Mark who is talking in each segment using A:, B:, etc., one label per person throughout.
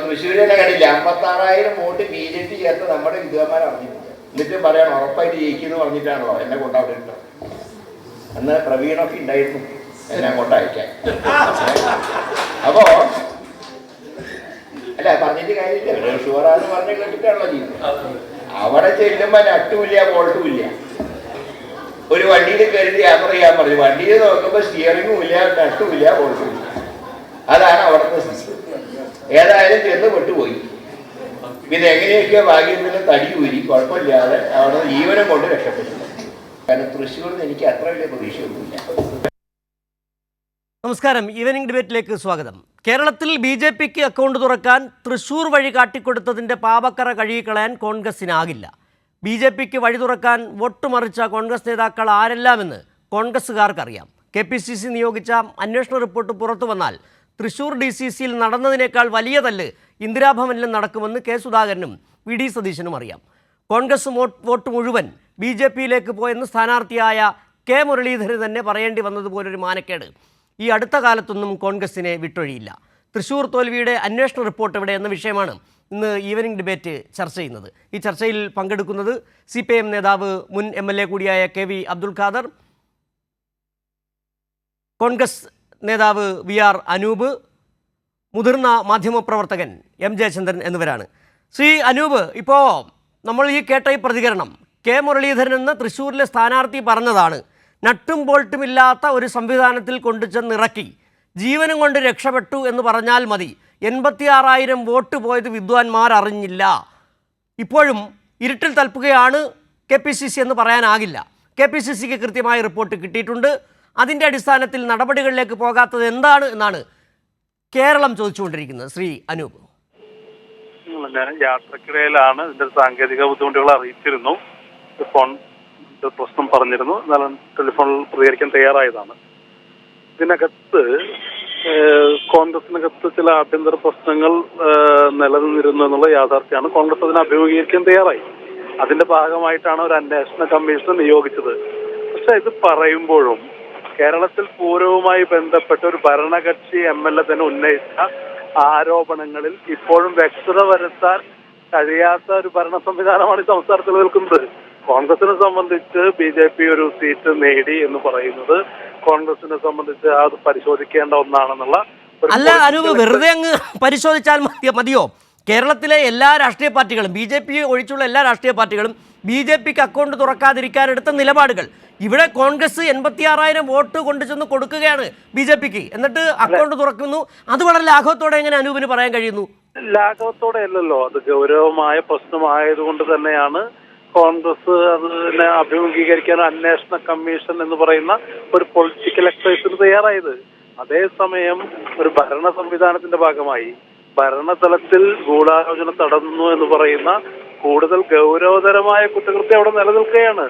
A: തൃശ്ശൂർ തന്നെ കണ്ടില്ല, 56,000 vote BJP ചേർത്ത് നമ്മുടെ വിദ്വാന്മാർ അറിഞ്ഞിട്ടില്ല. എന്നിട്ട് പറയണം ഉറപ്പായിട്ട് ജയിക്കുന്നു പറഞ്ഞിട്ടാണല്ലോ എന്നെ കൊണ്ടവിടെ ഇട്ടത്. അന്ന് പ്രവീണൊക്കെ ഉണ്ടായിരുന്നു എന്നെ കൊണ്ടയക്കാൻ. അപ്പോ അല്ല പറഞ്ഞിട്ട് കാര്യമില്ല, ഷുവറാന്ന് പറഞ്ഞ് കേട്ടിട്ടാണല്ലോ ചെയ്യുന്നത്. അവിടെ ചെല്ലുമ്പോൾ നട്ടുമില്ല ബോൾട്ടുമില്ല. ഒരു വണ്ടിയിൽ കരുതി യാത്ര ചെയ്യാൻ പറഞ്ഞു, വണ്ടിയിൽ നോക്കുമ്പോൾ സ്റ്റിയറിംഗും ഇല്ല, നട്ടുമില്ല, ബോൾട്ടുമില്ല. അതാണ് അവിടുത്തെ സിസ്റ്റം. ഏതായാലും ചെന്ന് പെട്ടുപോയി. പിന്നെ എങ്ങനെയൊക്കെയോ ഭാഗ്യത്തിന് തടി ഊരി കുഴപ്പമില്ലാതെ അവിടെ ജീവനം കൊണ്ട് രക്ഷപ്പെട്ടു. കാരണം തൃശ്ശൂരിൽ നിന്ന് എനിക്ക് അത്ര വലിയ പ്രതീക്ഷയൊന്നുമില്ല.
B: നമസ്കാരം, ഈവനിംഗ് ഡിബേറ്റിലേക്ക് സ്വാഗതം. കേരളത്തിൽ BJPക്ക് അക്കൗണ്ട് തുറക്കാൻ തൃശ്ശൂർ വഴി കാട്ടിക്കൊടുത്തതിൻ്റെ പാപക്കറ കഴുകിക്കളയാൻ കോൺഗ്രസിനാകില്ല. BJPക്ക് വഴി തുറക്കാൻ വോട്ടുമറിച്ച കോൺഗ്രസ് നേതാക്കൾ ആരെല്ലാമെന്ന് കോൺഗ്രസ്സുകാർക്കറിയാം. KPCC നിയോഗിച്ച അന്വേഷണ റിപ്പോർട്ട് പുറത്തു വന്നാൽ തൃശ്ശൂർ DCCയിൽ നടന്നതിനേക്കാൾ വലിയ തല്ല് ഇന്ദിരാഭവനിലും നടക്കുമെന്ന് കെ സുധാകരനും VD സതീശനും അറിയാം. കോൺഗ്രസ് വോട്ട് മുഴുവൻ BJPയിലേക്ക് പോയെന്ന് സ്ഥാനാർത്ഥിയായ കെ മുരളീധരൻ തന്നെ പറയേണ്ടി വന്നതുപോലൊരു മാനക്കേട് ഈ അടുത്ത കാലത്തൊന്നും കോൺഗ്രസിനെ വിട്ടൊഴിയില്ല. തൃശ്ശൂർ തോൽവിയുടെ അന്വേഷണ റിപ്പോർട്ട് എവിടെ എന്ന വിഷയമാണ് ഇന്ന് ഈവനിംഗ് ഡിബേറ്റ് ചർച്ച ചെയ്യുന്നത്. ഈ ചർച്ചയിൽ പങ്കെടുക്കുന്നത് CPIM നേതാവ് മുൻ MLA കൂടിയായ KV അബ്ദുൽ ഖാദർ, കോൺഗ്രസ് നേതാവ് VR അനൂപ്, മുതിർന്ന മാധ്യമപ്രവർത്തകൻ M ജയചന്ദ്രൻ എന്നിവരാണ്. ശ്രീ അനൂപ്, ഇപ്പോൾ നമ്മൾ ഈ കേട്ട ഈ പ്രതികരണം കെ മുരളീധരൻ എന്ന തൃശ്ശൂരിലെ സ്ഥാനാർത്ഥി പറഞ്ഞതാണ്. നട്ടും ബോൾട്ടും ഇല്ലാത്ത ഒരു സംവിധാനത്തിൽ കൊണ്ടുചെന്നിറക്കി ജീവനും കൊണ്ട് രക്ഷപ്പെട്ടു എന്ന് പറഞ്ഞാൽ മതി. 86,000 വോട്ട് പോയത് വിദ്വാൻമാർ അറിഞ്ഞില്ല. ഇപ്പോഴും ഇരുട്ടിൽ തൽപ്പുകയാണ് KPCC എന്ന് പറയാനാകില്ല. KPCCക്ക് കൃത്യമായ റിപ്പോർട്ട് കിട്ടിയിട്ടുണ്ട്. അതിൻ്റെ അടിസ്ഥാനത്തിൽ നടപടികളിലേക്ക് പോകാത്തത് എന്താണ് എന്നാണ് കേരളം ചോദിച്ചുകൊണ്ടിരിക്കുന്നത്. ശ്രീ അനൂപ്,
C: ഞാൻ യാത്രക്കിടയിലാണ് ഇതിന്റെ സാങ്കേതിക ബുദ്ധിമുട്ടുകൾ അറിയിച്ചിരുന്നു, ഫോൺ പ്രശ്നം പറഞ്ഞിരുന്നു, എന്നാലും ടെലിഫോണിൽ പ്രതികരിക്കാൻ തയ്യാറായതാണ്. ഇതിനകത്ത് കോൺഗ്രസിനകത്ത് ചില ആഭ്യന്തര പ്രശ്നങ്ങൾ നിലനിന്നിരുന്നു എന്നുള്ള യാഥാർത്ഥ്യമാണ്. കോൺഗ്രസ് അതിനെ അഭിമുഖീകരിക്കാൻ തയ്യാറായി. അതിന്റെ ഭാഗമായിട്ടാണ് ഒരു അന്വേഷണ കമ്മീഷൻ നിയോഗിച്ചത്. പക്ഷെ ഇത് പറയുമ്പോഴും കേരളത്തിൽ പൂരവുമായി ബന്ധപ്പെട്ട ഒരു ഭരണകക്ഷി MLA തന്നെ ഉന്നയിച്ച ആരോപണങ്ങളിൽ ഇപ്പോഴും വ്യക്തത വരുത്താൻ കഴിയാത്ത ഒരു ഭരണ സംവിധാനമാണ് ഈ സംസ്ഥാനത്തിൽ നിൽക്കുന്നത്. കോൺഗ്രസിനെ സംബന്ധിച്ച് BJP ഒരു സീറ്റ് നേടി എന്ന് പറയുന്നത് കോൺഗ്രസിനെ സംബന്ധിച്ച് അത് പരിശോധിക്കേണ്ട ഒന്നാണെന്നുള്ള.
B: അല്ല അനൂപ്, വെറുതെ അങ്ങ് പരിശോധിച്ചാൽ മതിയോ? കേരളത്തിലെ എല്ലാ രാഷ്ട്രീയ പാർട്ടികളും, BJP ഒഴിച്ചുള്ള എല്ലാ രാഷ്ട്രീയ പാർട്ടികളും BJPക്ക് അക്കൗണ്ട് തുറക്കാതിരിക്കാനെടുത്ത നിലപാടുകൾ, ഇവിടെ കോൺഗ്രസ് 86,000 വോട്ട് കൊണ്ടുചെന്ന് കൊടുക്കുകയാണ് BJPക്ക്, എന്നിട്ട് അക്കൗണ്ട് തുറക്കുന്നു. അത് വളരെ ലാഘവത്തോടെ എങ്ങനെ അനൂപിന് പറയാൻ കഴിയുന്നു?
C: ലാഘവത്തോടെ അല്ലല്ലോ, അത് ഗൗരവമായ പ്രശ്നമായതുകൊണ്ട് തന്നെയാണ് കോൺഗ്രസ് അതിനെ അഭിമുഖീകരിക്കാൻ അന്വേഷണ കമ്മീഷൻ എന്ന് പറയുന്ന ഒരു പൊളിറ്റിക്കൽ എക്സസൈസിന് തയ്യാറായത്. അതേസമയം ഒരു ഭരണ സംവിധാനത്തിന്റെ ഭാഗമായി ഭരണതലത്തിൽ ഗൂഢാലോചന തടഞ്ഞു എന്ന് പറയുന്ന കൂടുതൽ ഗൗരവതരമായ കുറ്റകൃത്യം അവിടെ നിലനിൽക്കുകയാണ്.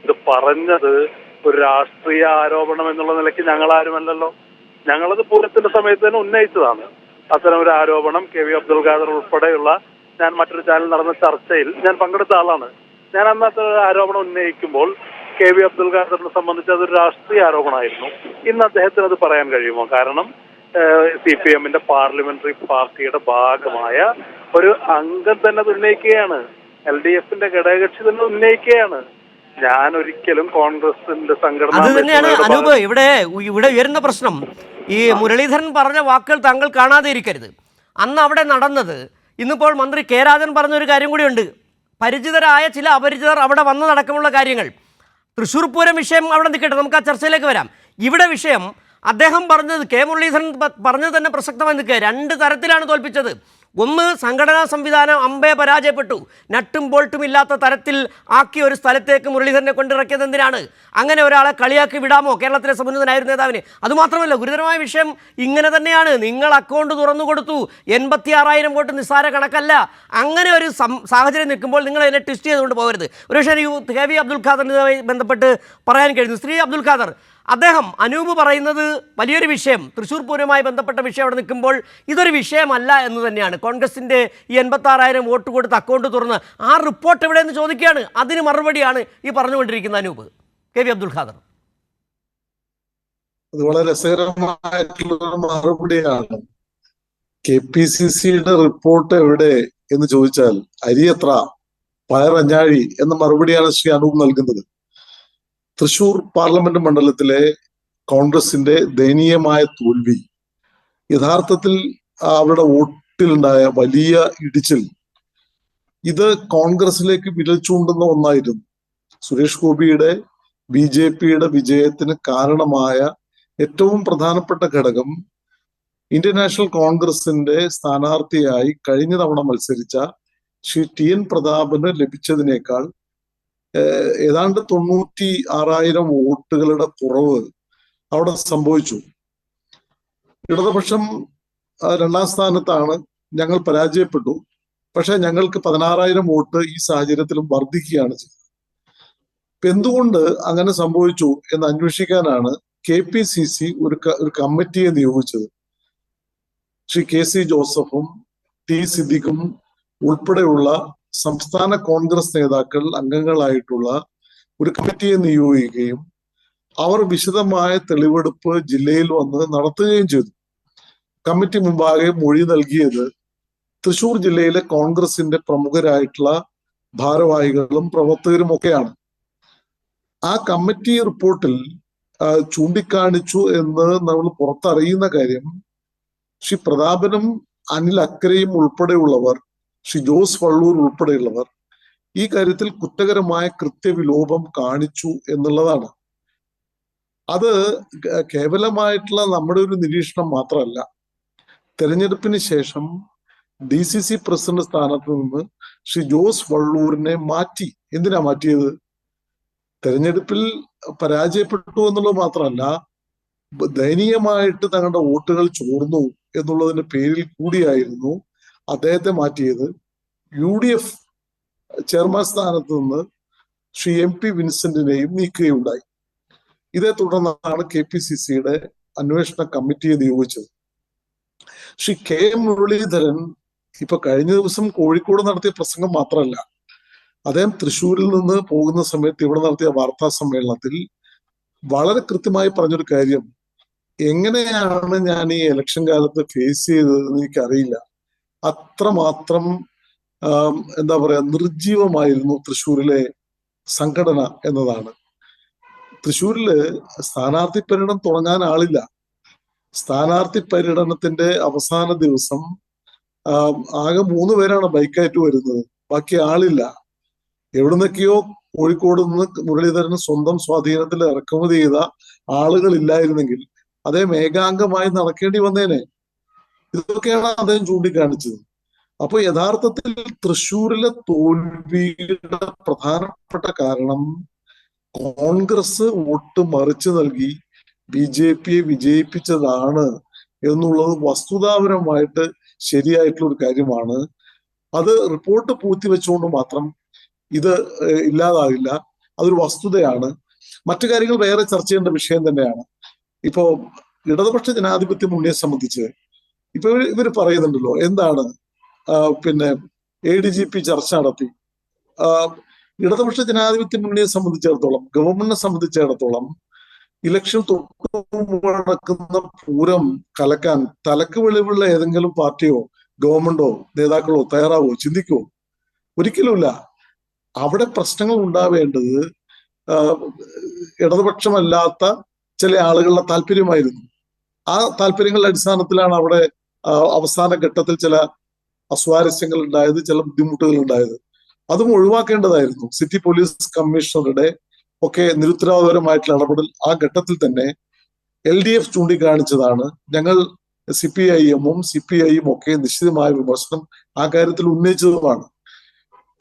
C: ഇത് പറഞ്ഞത് ഒരു രാഷ്ട്രീയ ആരോപണം എന്നുള്ള നിലയ്ക്ക് ഞങ്ങളാരുമല്ലല്ലോ. ഞങ്ങളത് പൂരത്തിന്റെ സമയത്ത് തന്നെ ഉന്നയിച്ചതാണ്. അത്തരം ഒരു ആരോപണം KV അബ്ദുൽ ഖാദർ ഉൾപ്പെടെയുള്ള, ഞാൻ മറ്റൊരു ചാനൽ നടന്ന ചർച്ചയിൽ ഞാൻ പങ്കെടുത്ത ആളാണ്. ഞാൻ അന്നത്തെ ആരോപണം ഉന്നയിക്കുമ്പോൾ KV അബ്ദുൽ ഖാദറിനെ സംബന്ധിച്ച് അതൊരു രാഷ്ട്രീയ ആരോപണമായിരുന്നു. ഇന്ന് അദ്ദേഹത്തിന് അത് പറയാൻ കഴിയുമോ? കാരണം CPMന്റെ പാർലമെന്ററി പാർട്ടിയുടെ ഭാഗമായ ഒരു അംഗം തന്നെ അത് ഉന്നയിക്കുകയാണ്. LDFന്റെ ഘടകകക്ഷി തന്നെ ഉന്നയിക്കുകയാണ്. ഞാൻ ഒരിക്കലും കോൺഗ്രസിന്റെ സംഘടന
B: അത് തന്നെയാണ് അനൂപ് ഇവിടെ ഉയരുന്ന പ്രശ്നം. ഈ മുരളീധരൻ പറഞ്ഞ വാക്കുകൾ താങ്കൾ കാണാതെ ഇരിക്കരുത്. അന്ന് അവിടെ നടന്നത്, ഇന്നിപ്പോൾ മന്ത്രി കെ രാജൻ പറഞ്ഞൊരു കാര്യം കൂടിയുണ്ട്. പരിചിതരായ ചില അപരിചിതർ അവിടെ വന്നതടക്കമുള്ള കാര്യങ്ങൾ. തൃശ്ശൂർ പൂരം വിഷയം അവിടെ നിൽക്കട്ടെ, നമുക്ക് ആ ചർച്ചയിലേക്ക് വരാം. ഇവിടെ വിഷയം അദ്ദേഹം പറഞ്ഞത്, കെ മുരളീധരൻ പറഞ്ഞത് തന്നെ പ്രസക്തമായി നിൽക്കുക. 2 തരത്തിലാണ് തോൽപ്പിച്ചത്. ഒന്ന്, സംഘടനാ സംവിധാനം അമ്പേ പരാജയപ്പെട്ടു. നട്ടും ബോൾട്ടും ഇല്ലാത്ത തരത്തിൽ ആക്കിയ ഒരു സ്ഥലത്തേക്ക് മുരളീധരനെ കൊണ്ടിറക്കിയത് എന്തിനാണ്? അങ്ങനെ ഒരാളെ കളിയാക്കി വിടാമോ കേരളത്തിലെ സമുന്നതനായിരുന്ന നേതാവിനെ? അതുമാത്രമല്ല, ഗുരുതരമായ വിഷയം ഇങ്ങനെ തന്നെയാണ്. നിങ്ങൾ അക്കൗണ്ട് തുറന്നു കൊടുത്തു, 86,000 വോട്ട് നിസ്സാര കണക്കല്ല. അങ്ങനെ ഒരു സാഹചര്യം നിൽക്കുമ്പോൾ നിങ്ങൾ അതിനെ ട്വിസ്റ്റ് ചെയ്തുകൊണ്ട് പോകരുത്. ഒരുപക്ഷെ KV അബ്ദുൽ ഖാദറിനുമായി ബന്ധപ്പെട്ട് പറയാൻ കഴിയുന്നു. ശ്രീ അബ്ദുൽ ഖാദർ, അദ്ദേഹം അനൂപ് പറയുന്നത് വലിയൊരു വിഷയം, തൃശ്ശൂർ പൂരവുമായി ബന്ധപ്പെട്ട വിഷയം അവിടെ നിൽക്കുമ്പോൾ ഇതൊരു വിഷയമല്ല എന്ന് തന്നെയാണ്. കോൺഗ്രസിൻ്റെ ഈ 86,000 വോട്ട് കൊടുത്ത് അക്കൗണ്ട് തുറന്ന് ആ റിപ്പോർട്ട് എവിടെയെന്ന് ചോദിക്കുകയാണ്. അതിന് മറുപടിയാണ് ഈ പറഞ്ഞുകൊണ്ടിരിക്കുന്ന അനൂപ്. KV അബ്ദുൽ ഖാദർ,
D: അത് വളരെ രസകരമായിട്ടുള്ള മറുപടിയാണ്. KPCCയുടെ റിപ്പോർട്ട് എവിടെ എന്ന് ചോദിച്ചാൽ അരി എത്ര പയറഞ്ഞാഴി എന്ന മറുപടിയാണ് ശ്രീ അനൂപ് നൽകുന്നത്. തൃശൂർ പാർലമെന്റ് മണ്ഡലത്തിലെ കോൺഗ്രസിന്റെ ദയനീയമായ തോൽവി യഥാർത്ഥത്തിൽ അവരുടെ വോട്ടിലുണ്ടായ വലിയ ഇടിച്ചിൽ ഇത് കോൺഗ്രസിലേക്ക് വിരൽ ചൂണ്ടുന്ന ഒന്നായിരുന്നു. സുരേഷ് ഗോപിയുടെ BJPയുടെ വിജയത്തിന് കാരണമായ ഏറ്റവും പ്രധാനപ്പെട്ട ഘടകം ഇന്ത്യൻ നാഷണൽ കോൺഗ്രസിന്റെ സ്ഥാനാർത്ഥിയായി കഴിഞ്ഞ തവണ മത്സരിച്ച ശ്രീ TN പ്രതാപന് ലഭിച്ചതിനേക്കാൾ ഏതാണ്ട് 96,000 വോട്ടുകളുടെ കുറവ് അവിടെ സംഭവിച്ചു. ഇടതുപക്ഷം 2ാം സ്ഥാനത്താണ്, ഞങ്ങൾ പരാജയപ്പെട്ടു. പക്ഷെ ഞങ്ങൾക്ക് 16,000 വോട്ട് ഈ സാഹചര്യത്തിലും വർദ്ധിക്കുകയാണ് ചെയ്തത്. എന്തുകൊണ്ട് അങ്ങനെ സംഭവിച്ചു എന്ന് അന്വേഷിക്കാനാണ് KPCC ഒരു കമ്മിറ്റിയെ നിയോഗിച്ചത്. ശ്രീ KC ജോസഫും T സിദ്ദിഖും ഉൾപ്പെടെയുള്ള സംസ്ഥാന കോൺഗ്രസ് നേതാക്കൾ അംഗങ്ങളായിട്ടുള്ള ഒരു കമ്മിറ്റിയെ നിയോഗിക്കുകയും അവർ വിശദമായ തെളിവെടുപ്പ് ജില്ലയിൽ വന്ന് നടത്തുകയും ചെയ്തു. കമ്മിറ്റി മുമ്പാകെ മൊഴി നൽകിയത് തൃശൂർ ജില്ലയിലെ കോൺഗ്രസിന്റെ പ്രമുഖരായിട്ടുള്ള ഭാരവാഹികളും പ്രവർത്തകരും ഒക്കെയാണ്. ആ കമ്മിറ്റി റിപ്പോർട്ടിൽ ചൂണ്ടിക്കാണിച്ചു എന്ന് നമ്മൾ പുറത്തറിയുന്ന കാര്യം, ശ്രീ പ്രതാപനും അനിൽ അക്കരയും ഉൾപ്പെടെയുള്ളവർ, ശ്രീ ജോസ് വള്ളൂർ ഉൾപ്പെടെയുള്ളവർ ഈ കാര്യത്തിൽ കുറ്റകരമായ കൃത്യവിലോപം കാണിച്ചു എന്നുള്ളതാണ്. അത് കേവലമായിട്ടുള്ള നമ്മുടെ ഒരു നിരീക്ഷണം മാത്രമല്ല. തെരഞ്ഞെടുപ്പിന് ശേഷം DCC പ്രസിഡന്റ് സ്ഥാനത്ത് നിന്ന് ശ്രീ ജോസ് വള്ളൂരിനെ മാറ്റി. എന്തിനാ മാറ്റിയത്? തെരഞ്ഞെടുപ്പിൽ പരാജയപ്പെട്ടു എന്നുള്ളത് മാത്രമല്ല, ദയനീയമായിട്ട് തങ്ങളുടെ വോട്ടുകൾ ചോർന്നു എന്നുള്ളതിന്റെ പേരിൽ കൂടിയായിരുന്നു അദ്ദേഹത്തെ മാറ്റിയത്. UDF ചെയർമാൻ സ്ഥാനത്ത് നിന്ന് ശ്രീ MP വിൻസെന്റിനെയും നീക്കുകയുണ്ടായി. ഇതേ തുടർന്നാണ് KPCCയുടെ അന്വേഷണ കമ്മിറ്റിയെ നിയോഗിച്ചത്. ശ്രീ KM മുരളീധരൻ ഇപ്പൊ കഴിഞ്ഞ ദിവസം കോഴിക്കോട് നടത്തിയ പ്രസംഗം മാത്രമല്ല, അദ്ദേഹം തൃശ്ശൂരിൽ നിന്ന് പോകുന്ന സമയത്ത് ഇവിടെ നടത്തിയ വാർത്താ സമ്മേളനത്തിൽ വളരെ കൃത്യമായി പറഞ്ഞൊരു കാര്യം, എങ്ങനെയാണ് ഞാൻ ഈ ഇലക്ഷൻ കാലത്ത് ഫേസ് ചെയ്തതെന്ന് എനിക്കറിയില്ല. അത്രമാത്രം എന്താ പറയാ നിർജീവമായിരുന്നു തൃശ്ശൂരിലെ സംഘടന എന്നതാണ്. തൃശ്ശൂരില് സ്ഥാനാർത്ഥി പര്യടനം തുടങ്ങാൻ ആളില്ല. സ്ഥാനാർത്ഥി പര്യടനത്തിന്റെ അവസാന ദിവസം ആകെ 3 പേരാണ് ബൈക്കായിട്ട് വരുന്നത്, ബാക്കി ആളില്ല. എവിടുന്നൊക്കെയോ കോഴിക്കോട് നിന്ന് മുരളീധരന് സ്വന്തം സ്വാധീനത്തിൽ ഇറക്കുമതി ചെയ്ത ആളുകളില്ലായിരുന്നെങ്കിൽ അദ്ദേഹം ഏകാംഗമായി നടക്കേണ്ടി വന്നേനെ. ഇതൊക്കെയാണ് അദ്ദേഹം ചൂണ്ടിക്കാണിച്ചത്. അപ്പൊ യഥാർത്ഥത്തിൽ തൃശ്ശൂരിലെ തോൽവിയുടെ പ്രധാനപ്പെട്ട കാരണം കോൺഗ്രസ് വോട്ട് മറിച്ചു നൽകി BJPയെ വിജയിപ്പിച്ചതാണ് എന്നുള്ളത് വസ്തുതാപരമായിട്ട് ശരിയായിട്ടുള്ള ഒരു കാര്യമാണ്. അത് റിപ്പോർട്ട് പൂഴ്ത്തിവെച്ചുകൊണ്ട് മാത്രം ഇത് ഇല്ലാതാവില്ല. അതൊരു വസ്തുതയാണ്. മറ്റു കാര്യങ്ങൾ വേറെ ചർച്ച ചെയ്യേണ്ട വിഷയം തന്നെയാണ്. ഇപ്പോ ഇടതുപക്ഷ ജനാധിപത്യ മുന്നണിയെ സംബന്ധിച്ച് ഇപ്പൊ ഇവര് പറയുന്നുണ്ടല്ലോ, എന്താണ് പിന്നെ ADGP ചർച്ച നടത്തി. ഇടതുപക്ഷ ജനാധിപത്യ മുന്നണിയെ സംബന്ധിച്ചിടത്തോളം, ഗവൺമെന്റിനെ സംബന്ധിച്ചിടത്തോളം ഇലക്ഷൻ തൊട്ട് നടക്കുന്ന പൂരം കലക്കാൻ തലക്ക് വെളിവുള്ള ഏതെങ്കിലും പാർട്ടിയോ ഗവൺമെന്റോ നേതാക്കളോ തയ്യാറാവോ, ചിന്തിക്കുവോ? ഒരിക്കലുമില്ല. അവിടെ പ്രശ്നങ്ങൾ ഉണ്ടാവേണ്ടത് ഇടതുപക്ഷമല്ലാത്ത ചില ആളുകളുടെ താല്പര്യമായിരുന്നു. ആ താല്പര്യങ്ങളുടെ അടിസ്ഥാനത്തിലാണ് അവിടെ അവസാന ഘട്ടത്തിൽ ചില അസ്വാരസ്യങ്ങൾ ഉണ്ടായത്, ചില ബുദ്ധിമുട്ടുകൾ ഉണ്ടായത്. അതും ഒഴിവാക്കേണ്ടതായിരുന്നു. സിറ്റി പോലീസ് കമ്മീഷണറുടെ ഒക്കെ നിരുത്തരവാദപരമായിട്ടുള്ള ഇടപെടൽ ആ ഘട്ടത്തിൽ തന്നെ LDF ചൂണ്ടിക്കാണിച്ചതാണ്. ഞങ്ങൾ CPIM-ഉം CPI-യും ഒക്കെ നിശ്ചിതമായ വിമർശനം ആ കാര്യത്തിൽ ഉന്നയിച്ചതുമാണ്.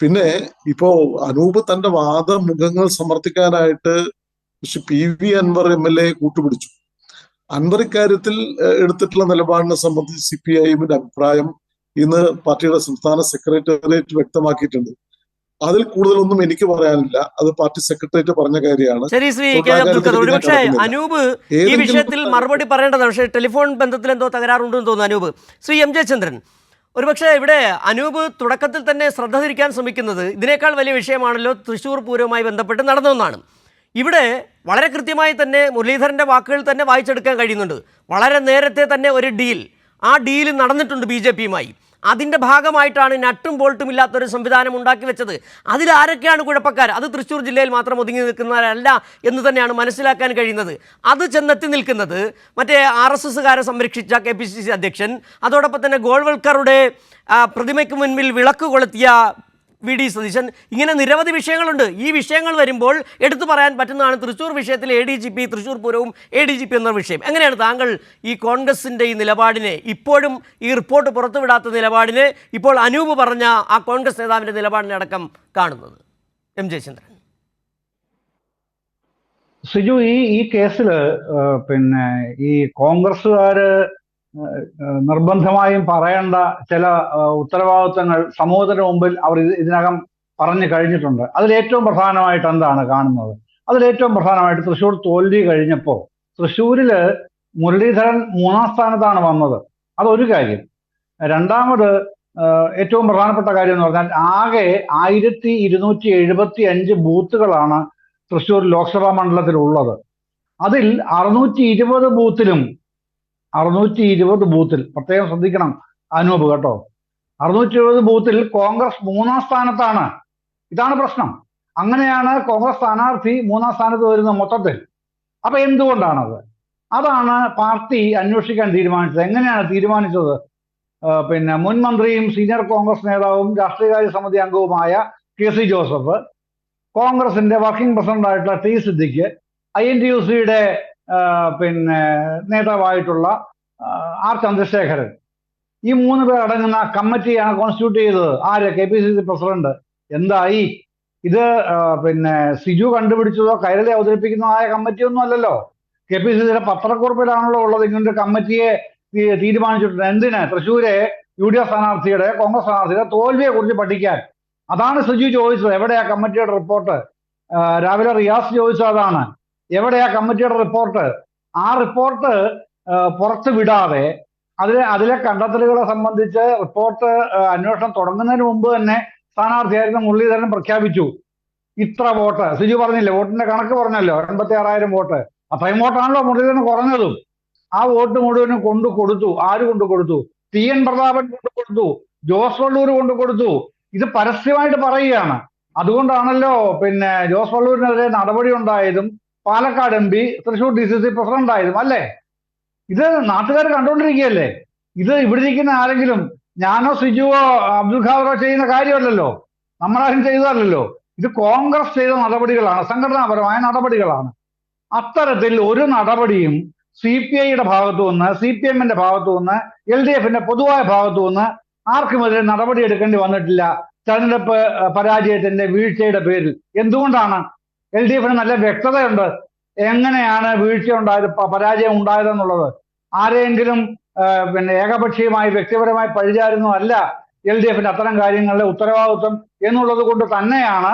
D: പിന്നെ ഇപ്പോ അനൂപ് തന്റെ വാദമുഖങ്ങൾ സമർത്ഥിക്കാനായിട്ട് PV അൻവർ MLA കൂട്ടുപിടിച്ചു. അൻവർ ഇക്കാര്യത്തിൽ എടുത്തിട്ടുള്ള നിലപാടിനെ സംബന്ധിച്ച് CPIM-ന്റെ അഭിപ്രായം ഇന്ന് പാർട്ടിയുടെ സംസ്ഥാന സെക്രട്ടേറിയറ്റ് വ്യക്തമാക്കിയിട്ടുണ്ട്. അതിൽ കൂടുതലൊന്നും എനിക്ക് പറയാനില്ല. അത് പാർട്ടി സെക്രട്ടേറിയറ്റ് പറഞ്ഞ കാര്യമാണ്.
B: ശരി ശ്രീ K. അബ്ദുൽ ഖാദർ, ഒരുപക്ഷെ അനൂപ് ഈ വിഷയത്തിൽ മറുപടി പറയേണ്ടതാണ്. പക്ഷേ ടെലിഫോൺ ബന്ധത്തിൽ എന്തോ തകരാറുണ്ടെന്ന് തോന്നുന്നു അനൂപ്. ശ്രീ M. ജയചന്ദ്രൻ, ഒരുപക്ഷെ ഇവിടെ അനൂപ് തുടക്കത്തിൽ തന്നെ ശ്രദ്ധ തിരിക്കാൻ ശ്രമിക്കുന്നത് ഇതിനേക്കാൾ വലിയ വിഷയമാണല്ലോ തൃശ്ശൂർ പൂരവുമായി ബന്ധപ്പെട്ട് നടന്നതെന്നാണ്. ഇവിടെ വളരെ കൃത്യമായി തന്നെ മുരളീധരൻ്റെ വാക്കുകൾ തന്നെ വായിച്ചെടുക്കാൻ കഴിയുന്നുണ്ട്. വളരെ നേരത്തെ തന്നെ ഒരു ഡീൽ, ആ ഡീല് നടന്നിട്ടുണ്ട് BJP-യുമായി. അതിൻ്റെ ഭാഗമായിട്ടാണ് നട്ടും ബോൾട്ടും ഇല്ലാത്തൊരു സംവിധാനം ഉണ്ടാക്കി വെച്ചത്. അതിലാരൊക്കെയാണ് കുഴപ്പക്കാർ? അത് തൃശ്ശൂർ ജില്ലയിൽ മാത്രം ഒതുങ്ങി നിൽക്കുന്നവരല്ല എന്ന് തന്നെയാണ് മനസ്സിലാക്കാൻ കഴിയുന്നത്. അത് ചെന്നെത്തി നിൽക്കുന്നത് മറ്റേ RSSകാരെ സംരക്ഷിച്ച KPCC അധ്യക്ഷൻ, അതോടൊപ്പം തന്നെ ഗോൾവൽക്കറുടെ പ്രതിമയ്ക്ക് മുൻപിൽ വിളക്ക് കൊളുത്തിയ VD സതീശൻ, ഇങ്ങനെ നിരവധി വിഷയങ്ങളുണ്ട്. ഈ വിഷയങ്ങൾ വരുമ്പോൾ എടുത്തു പറയാൻ പറ്റുന്നതാണ് തൃശ്ശൂർ വിഷയത്തിൽ ADGP, തൃശ്ശൂർ പൂരവും ADGP എന്ന വിഷയം. എങ്ങനെയാണ് താങ്കൾ ഈ കോൺഗ്രസിൻ്റെ ഈ നിലപാടിനെ, ഇപ്പോഴും ഈ റിപ്പോർട്ട് പുറത്തുവിടാത്ത നിലപാടിനെ, ഇപ്പോൾ അനൂപ് പറഞ്ഞ ആ കോൺഗ്രസ് നേതാവിൻ്റെ നിലപാടിനെ അടക്കം കാണുന്നത്? M. ജയചന്ദ്രൻ.
E: സിജു, ഈ കേസിൽ പിന്നെ ഈ കോൺഗ്രസ്സുകാര് നിർബന്ധമായും പറയേണ്ട ചില ഉത്തരവാദിത്വങ്ങൾ സമൂഹത്തിന് മുമ്പിൽ അവർ ഇതിനകം പറഞ്ഞു കഴിഞ്ഞിട്ടുണ്ട്. അതിലേറ്റവും പ്രധാനമായിട്ട് എന്താണ് കാണുന്നത്? അതിലേറ്റവും പ്രധാനമായിട്ട് തൃശ്ശൂർ തോൽവി കഴിഞ്ഞപ്പോൾ തൃശ്ശൂരിൽ മുരളീധരൻ 3-ാം സ്ഥാനത്താണ് വന്നത്. അതൊരു കാര്യം. രണ്ടാമത് ഏറ്റവും പ്രധാനപ്പെട്ട കാര്യം എന്ന് പറഞ്ഞാൽ ആകെ 1275 ബൂത്തുകളാണ് തൃശ്ശൂർ ലോക്സഭാ മണ്ഡലത്തിലുള്ളത്. അതിൽ 620 ബൂത്തിലും 620 ബൂത്തിൽ പ്രത്യേകം ശ്രദ്ധിക്കണം അനൂപ് കേട്ടോ, 620 ബൂത്തിൽ കോൺഗ്രസ് 3-ാം സ്ഥാനത്താണ്. ഇതാണ് പ്രശ്നം. അങ്ങനെയാണ് കോൺഗ്രസ് സ്ഥാനാർത്ഥി 3-ാം സ്ഥാനത്ത് വരുന്നത് മൊത്തത്തിൽ. അപ്പൊ എന്തുകൊണ്ടാണത്? അതാണ് പാർട്ടി അന്വേഷിക്കാൻ തീരുമാനിച്ചത്. എങ്ങനെയാണ് തീരുമാനിച്ചത്? പിന്നെ മുൻ മന്ത്രിയും സീനിയർ കോൺഗ്രസ് നേതാവും രാഷ്ട്രീയകാര്യ സമിതി അംഗവുമായ KC ജോസഫ്, കോൺഗ്രസിന്റെ വർക്കിംഗ് പ്രസിഡന്റായിട്ടുള്ള T സിദ്ദിഖ്, INTUC-യുടെ പിന്നെ നേതാവായിട്ടുള്ള R ചന്ദ്രശേഖരൻ, ഈ 3 പേർ അടങ്ങുന്ന കമ്മിറ്റിയാണ് കോൺസ്റ്റിറ്റ്യൂട്ട് ചെയ്തത്. ആര്? KPCC president. എന്തായി ഇത്? പിന്നെ സിജു കണ്ടുപിടിച്ചതോ കൈരളി അവതരിപ്പിക്കുന്നതായ കമ്മിറ്റിയൊന്നും അല്ലല്ലോ. KPCC-യുടെ പത്രക്കുറിപ്പിലാണല്ലോ ഉള്ളത്. ഇങ്ങനൊരു കമ്മിറ്റിയെ തീരുമാനിച്ചിട്ടുണ്ട്. എന്തിന്? തൃശ്ശൂരെ UDF സ്ഥാനാർത്ഥിയുടെ, കോൺഗ്രസ് സ്ഥാനാർത്ഥിയുടെ തോൽവിയെ കുറിച്ച് പഠിക്കാൻ. അതാണ് സിജു ചോദിച്ചത്. എവിടെയാ കമ്മിറ്റിയുടെ റിപ്പോർട്ട്? രാവിലെ റിയാസ് ചോദിച്ചത് അതാണ്. എവിടെയാ കമ്മിറ്റിയുടെ റിപ്പോർട്ട്? ആ റിപ്പോർട്ട് പുറത്ത് വിടാതെ അതിലെ കണ്ടെത്തലുകളെ സംബന്ധിച്ച് റിപ്പോർട്ട് അന്വേഷണം തുടങ്ങുന്നതിന് മുമ്പ് തന്നെ സ്ഥാനാർത്ഥിയായിരുന്ന മുരളീധരൻ പ്രഖ്യാപിച്ചു. ഇത്ര വോട്ട്, സിജു പറഞ്ഞില്ലേ, വോട്ടിന്റെ കണക്ക് പറഞ്ഞല്ലോ, 86,000 വോട്ട്. അത്രയും വോട്ടാണല്ലോ മുരളീധരൻ കുറഞ്ഞതും. ആ വോട്ട് മുഴുവനും കൊണ്ടു കൊടുത്തു. ആര് കൊണ്ടു കൊടുത്തു? TN പ്രതാപൻ കൊണ്ടു കൊടുത്തു, ജോസ് വള്ളൂർ കൊണ്ടു കൊടുത്തു. ഇത് പരസ്യമായിട്ട് പറയുകയാണ്. അതുകൊണ്ടാണല്ലോ പിന്നെ ജോസ് വള്ളൂരിനെതിരെ നടപടി ഉണ്ടായതും Palakkad MP Thrissur DCC president ആയതും അല്ലേ? ഇത് നാട്ടുകാർ കണ്ടുകൊണ്ടിരിക്കുകയല്ലേ. ഇത് ഇവിടെ ഇരിക്കുന്ന ആരെങ്കിലും, ഞാനോ സിജുവോ അബ്ദുൽ ഖാദറോ ചെയ്യുന്ന കാര്യമല്ലല്ലോ, നമ്മളാരും ചെയ്തതല്ലല്ലോ. ഇത് കോൺഗ്രസ് ചെയ്ത നടപടികളാണ്, സംഘടനാപരമായ നടപടികളാണ്. അത്തരത്തിൽ ഒരു നടപടിയും CPI-യുടെ ഭാഗത്തു നിന്ന്, CPM-ന്റെ ഭാഗത്തു നിന്ന്, LDF-ന്റെ പൊതുവായ ഭാഗത്തു നിന്ന് ആർക്കുമെതിരെ നടപടി എടുക്കേണ്ടി വന്നിട്ടില്ല തെരഞ്ഞെടുപ്പ് പരാജയത്തിന്റെ വീഴ്ചയുടെ പേരിൽ. എന്തുകൊണ്ടാണ്? LDF-ന് നല്ല വ്യക്തതയുണ്ട് എങ്ങനെയാണ് വീഴ്ച ഉണ്ടായത്, പരാജയം ഉണ്ടായതെന്നുള്ളത്. ആരെയെങ്കിലും പിന്നെ ഏകപക്ഷീയമായി വ്യക്തിപരമായി പഴിചാരുന്നതല്ല LDF-ന്റെ അത്തരം കാര്യങ്ങളിലെ ഉത്തരവാദിത്വം എന്നുള്ളത് കൊണ്ട് തന്നെയാണ്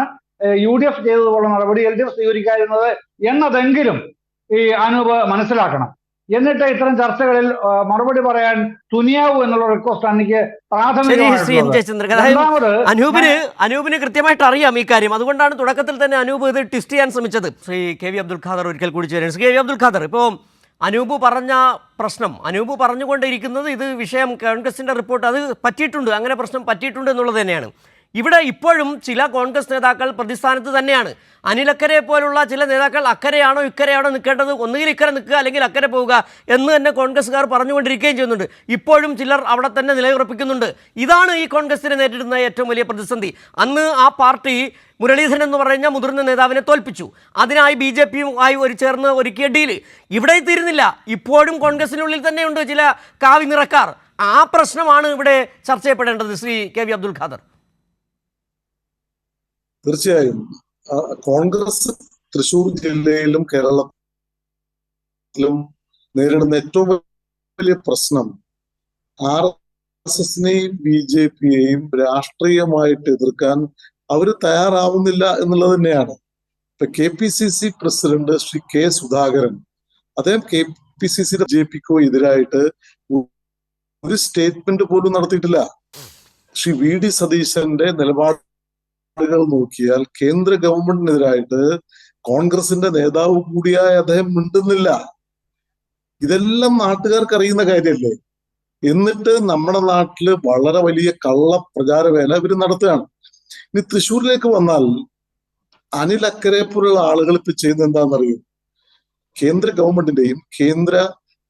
E: UDF ചെയ്തതുപോലുള്ള നടപടി LDF സ്വീകരിക്കാതിരുന്നത് എന്നതെങ്കിലും ഈ അനൂപ് മനസ്സിലാക്കണം. എന്നിട്ട് ഇത്തരം ചർച്ചകളിൽ മറുപടി പറയാൻ തുനിയാവൂ എന്നുള്ള റിക്വസ്റ്റ് എനിക്ക്
B: അനൂപിന് കൃത്യമായിട്ട് അറിയാം ഈ കാര്യം. അതുകൊണ്ടാണ് തുടക്കത്തിൽ തന്നെ അനൂപ് ഇത് ട്വിസ്റ്റ് ചെയ്യാൻ ശ്രമിച്ചത്. ശ്രീ KV അബ്ദുൽ ഖാദർ ഒരിക്കൽ കൂടി ചേരുന്നു. ശ്രീ KV അബ്ദുൽ ഖാദർ, ഇപ്പോൾ അനൂപ് പറഞ്ഞ പ്രശ്നം, അനൂപ് പറഞ്ഞുകൊണ്ടിരിക്കുന്നത് ഇത് വിഷയം കോൺഗ്രസിൻ്റെ റിപ്പോർട്ട് അത് പറ്റിയിട്ടുണ്ട്, അങ്ങനെ പ്രശ്നം പറ്റിയിട്ടുണ്ട് എന്നുള്ളത് തന്നെയാണ്. ഇവിടെ ഇപ്പോഴും ചില കോൺഗ്രസ് നേതാക്കൾ പ്രതിസ്ഥാനത്ത് തന്നെയാണ്. അനിലക്കരയെ പോലുള്ള ചില നേതാക്കൾ അക്കരെയാണോ ഇക്കരെയാണോ നിൽക്കേണ്ടത്, ഒന്നുകിൽ ഇക്കരെ നിൽക്കുക അല്ലെങ്കിൽ അക്കരെ പോവുക എന്ന് തന്നെ കോൺഗ്രസ്സുകാർ പറഞ്ഞുകൊണ്ടിരിക്കുകയും ചെയ്യുന്നുണ്ട്. ഇപ്പോഴും ചിലർ അവിടെ തന്നെ നിലയുറപ്പിക്കുന്നുണ്ട്. ഇതാണ് ഈ കോൺഗ്രസിനെ നേരിടുന്ന ഏറ്റവും വലിയ പ്രതിസന്ധി. അന്ന് ആ പാർട്ടി മുരളീധരൻ എന്ന് പറഞ്ഞ മുതിർന്ന നേതാവിനെ തോൽപ്പിച്ചു. അതിനായി BJP-യുമായി ചേർന്ന് ഒരുക്കിയ ഡീല് ഇവിടെ തീരുന്നില്ല. ഇപ്പോഴും കോൺഗ്രസിനുള്ളിൽ തന്നെയുണ്ട് ചില കാവി നിറക്കാർ. ആ പ്രശ്നമാണ് ഇവിടെ ചർച്ച ചെയ്യപ്പെടേണ്ടത്. ശ്രീ KV അബ്ദുൽ ഖാദർ.
D: തീർച്ചയായും കോൺഗ്രസ് തൃശ്ശൂർ ജില്ലയിലും കേരളത്തിലും നേരിടുന്ന ഏറ്റവും വലിയ പ്രശ്നം RSS-നെയും BJP-യെയും രാഷ്ട്രീയമായിട്ട് എതിർക്കാൻ അവർ തയ്യാറാവുന്നില്ല എന്നുള്ളത് തന്നെയാണ്. ഇപ്പൊ KPCC president Shri K Sudhakaran, അദ്ദേഹം KPCC-യുടെ BJP-ക്കോ എതിരായിട്ട് ഒരു സ്റ്റേറ്റ്മെന്റ് പോലും നടത്തിയിട്ടില്ല. ശ്രീ VD സതീശന്റെ നിലപാട് നോക്കിയാൽ കേന്ദ്ര ഗവൺമെന്റിനെതിരായിട്ട് കോൺഗ്രസിന്റെ നേതാവ് കൂടിയായ അദ്ദേഹം മിണ്ടുന്നില്ല. ഇതെല്ലാം നാട്ടുകാർക്ക് അറിയുന്ന കാര്യമല്ലേ. എന്നിട്ട് നമ്മുടെ നാട്ടില് വളരെ വലിയ കള്ള പ്രചാരവേല ഇവർ നടത്തുകയാണ്. ഇനി തൃശ്ശൂരിലേക്ക് വന്നാൽ അനിൽ അക്കരെ പോലുള്ള ആളുകൾ ഇപ്പൊ ചെയ്യുന്നത് എന്താണെന്നറിയോ? കേന്ദ്ര ഗവൺമെന്റിന്റെയും കേന്ദ്ര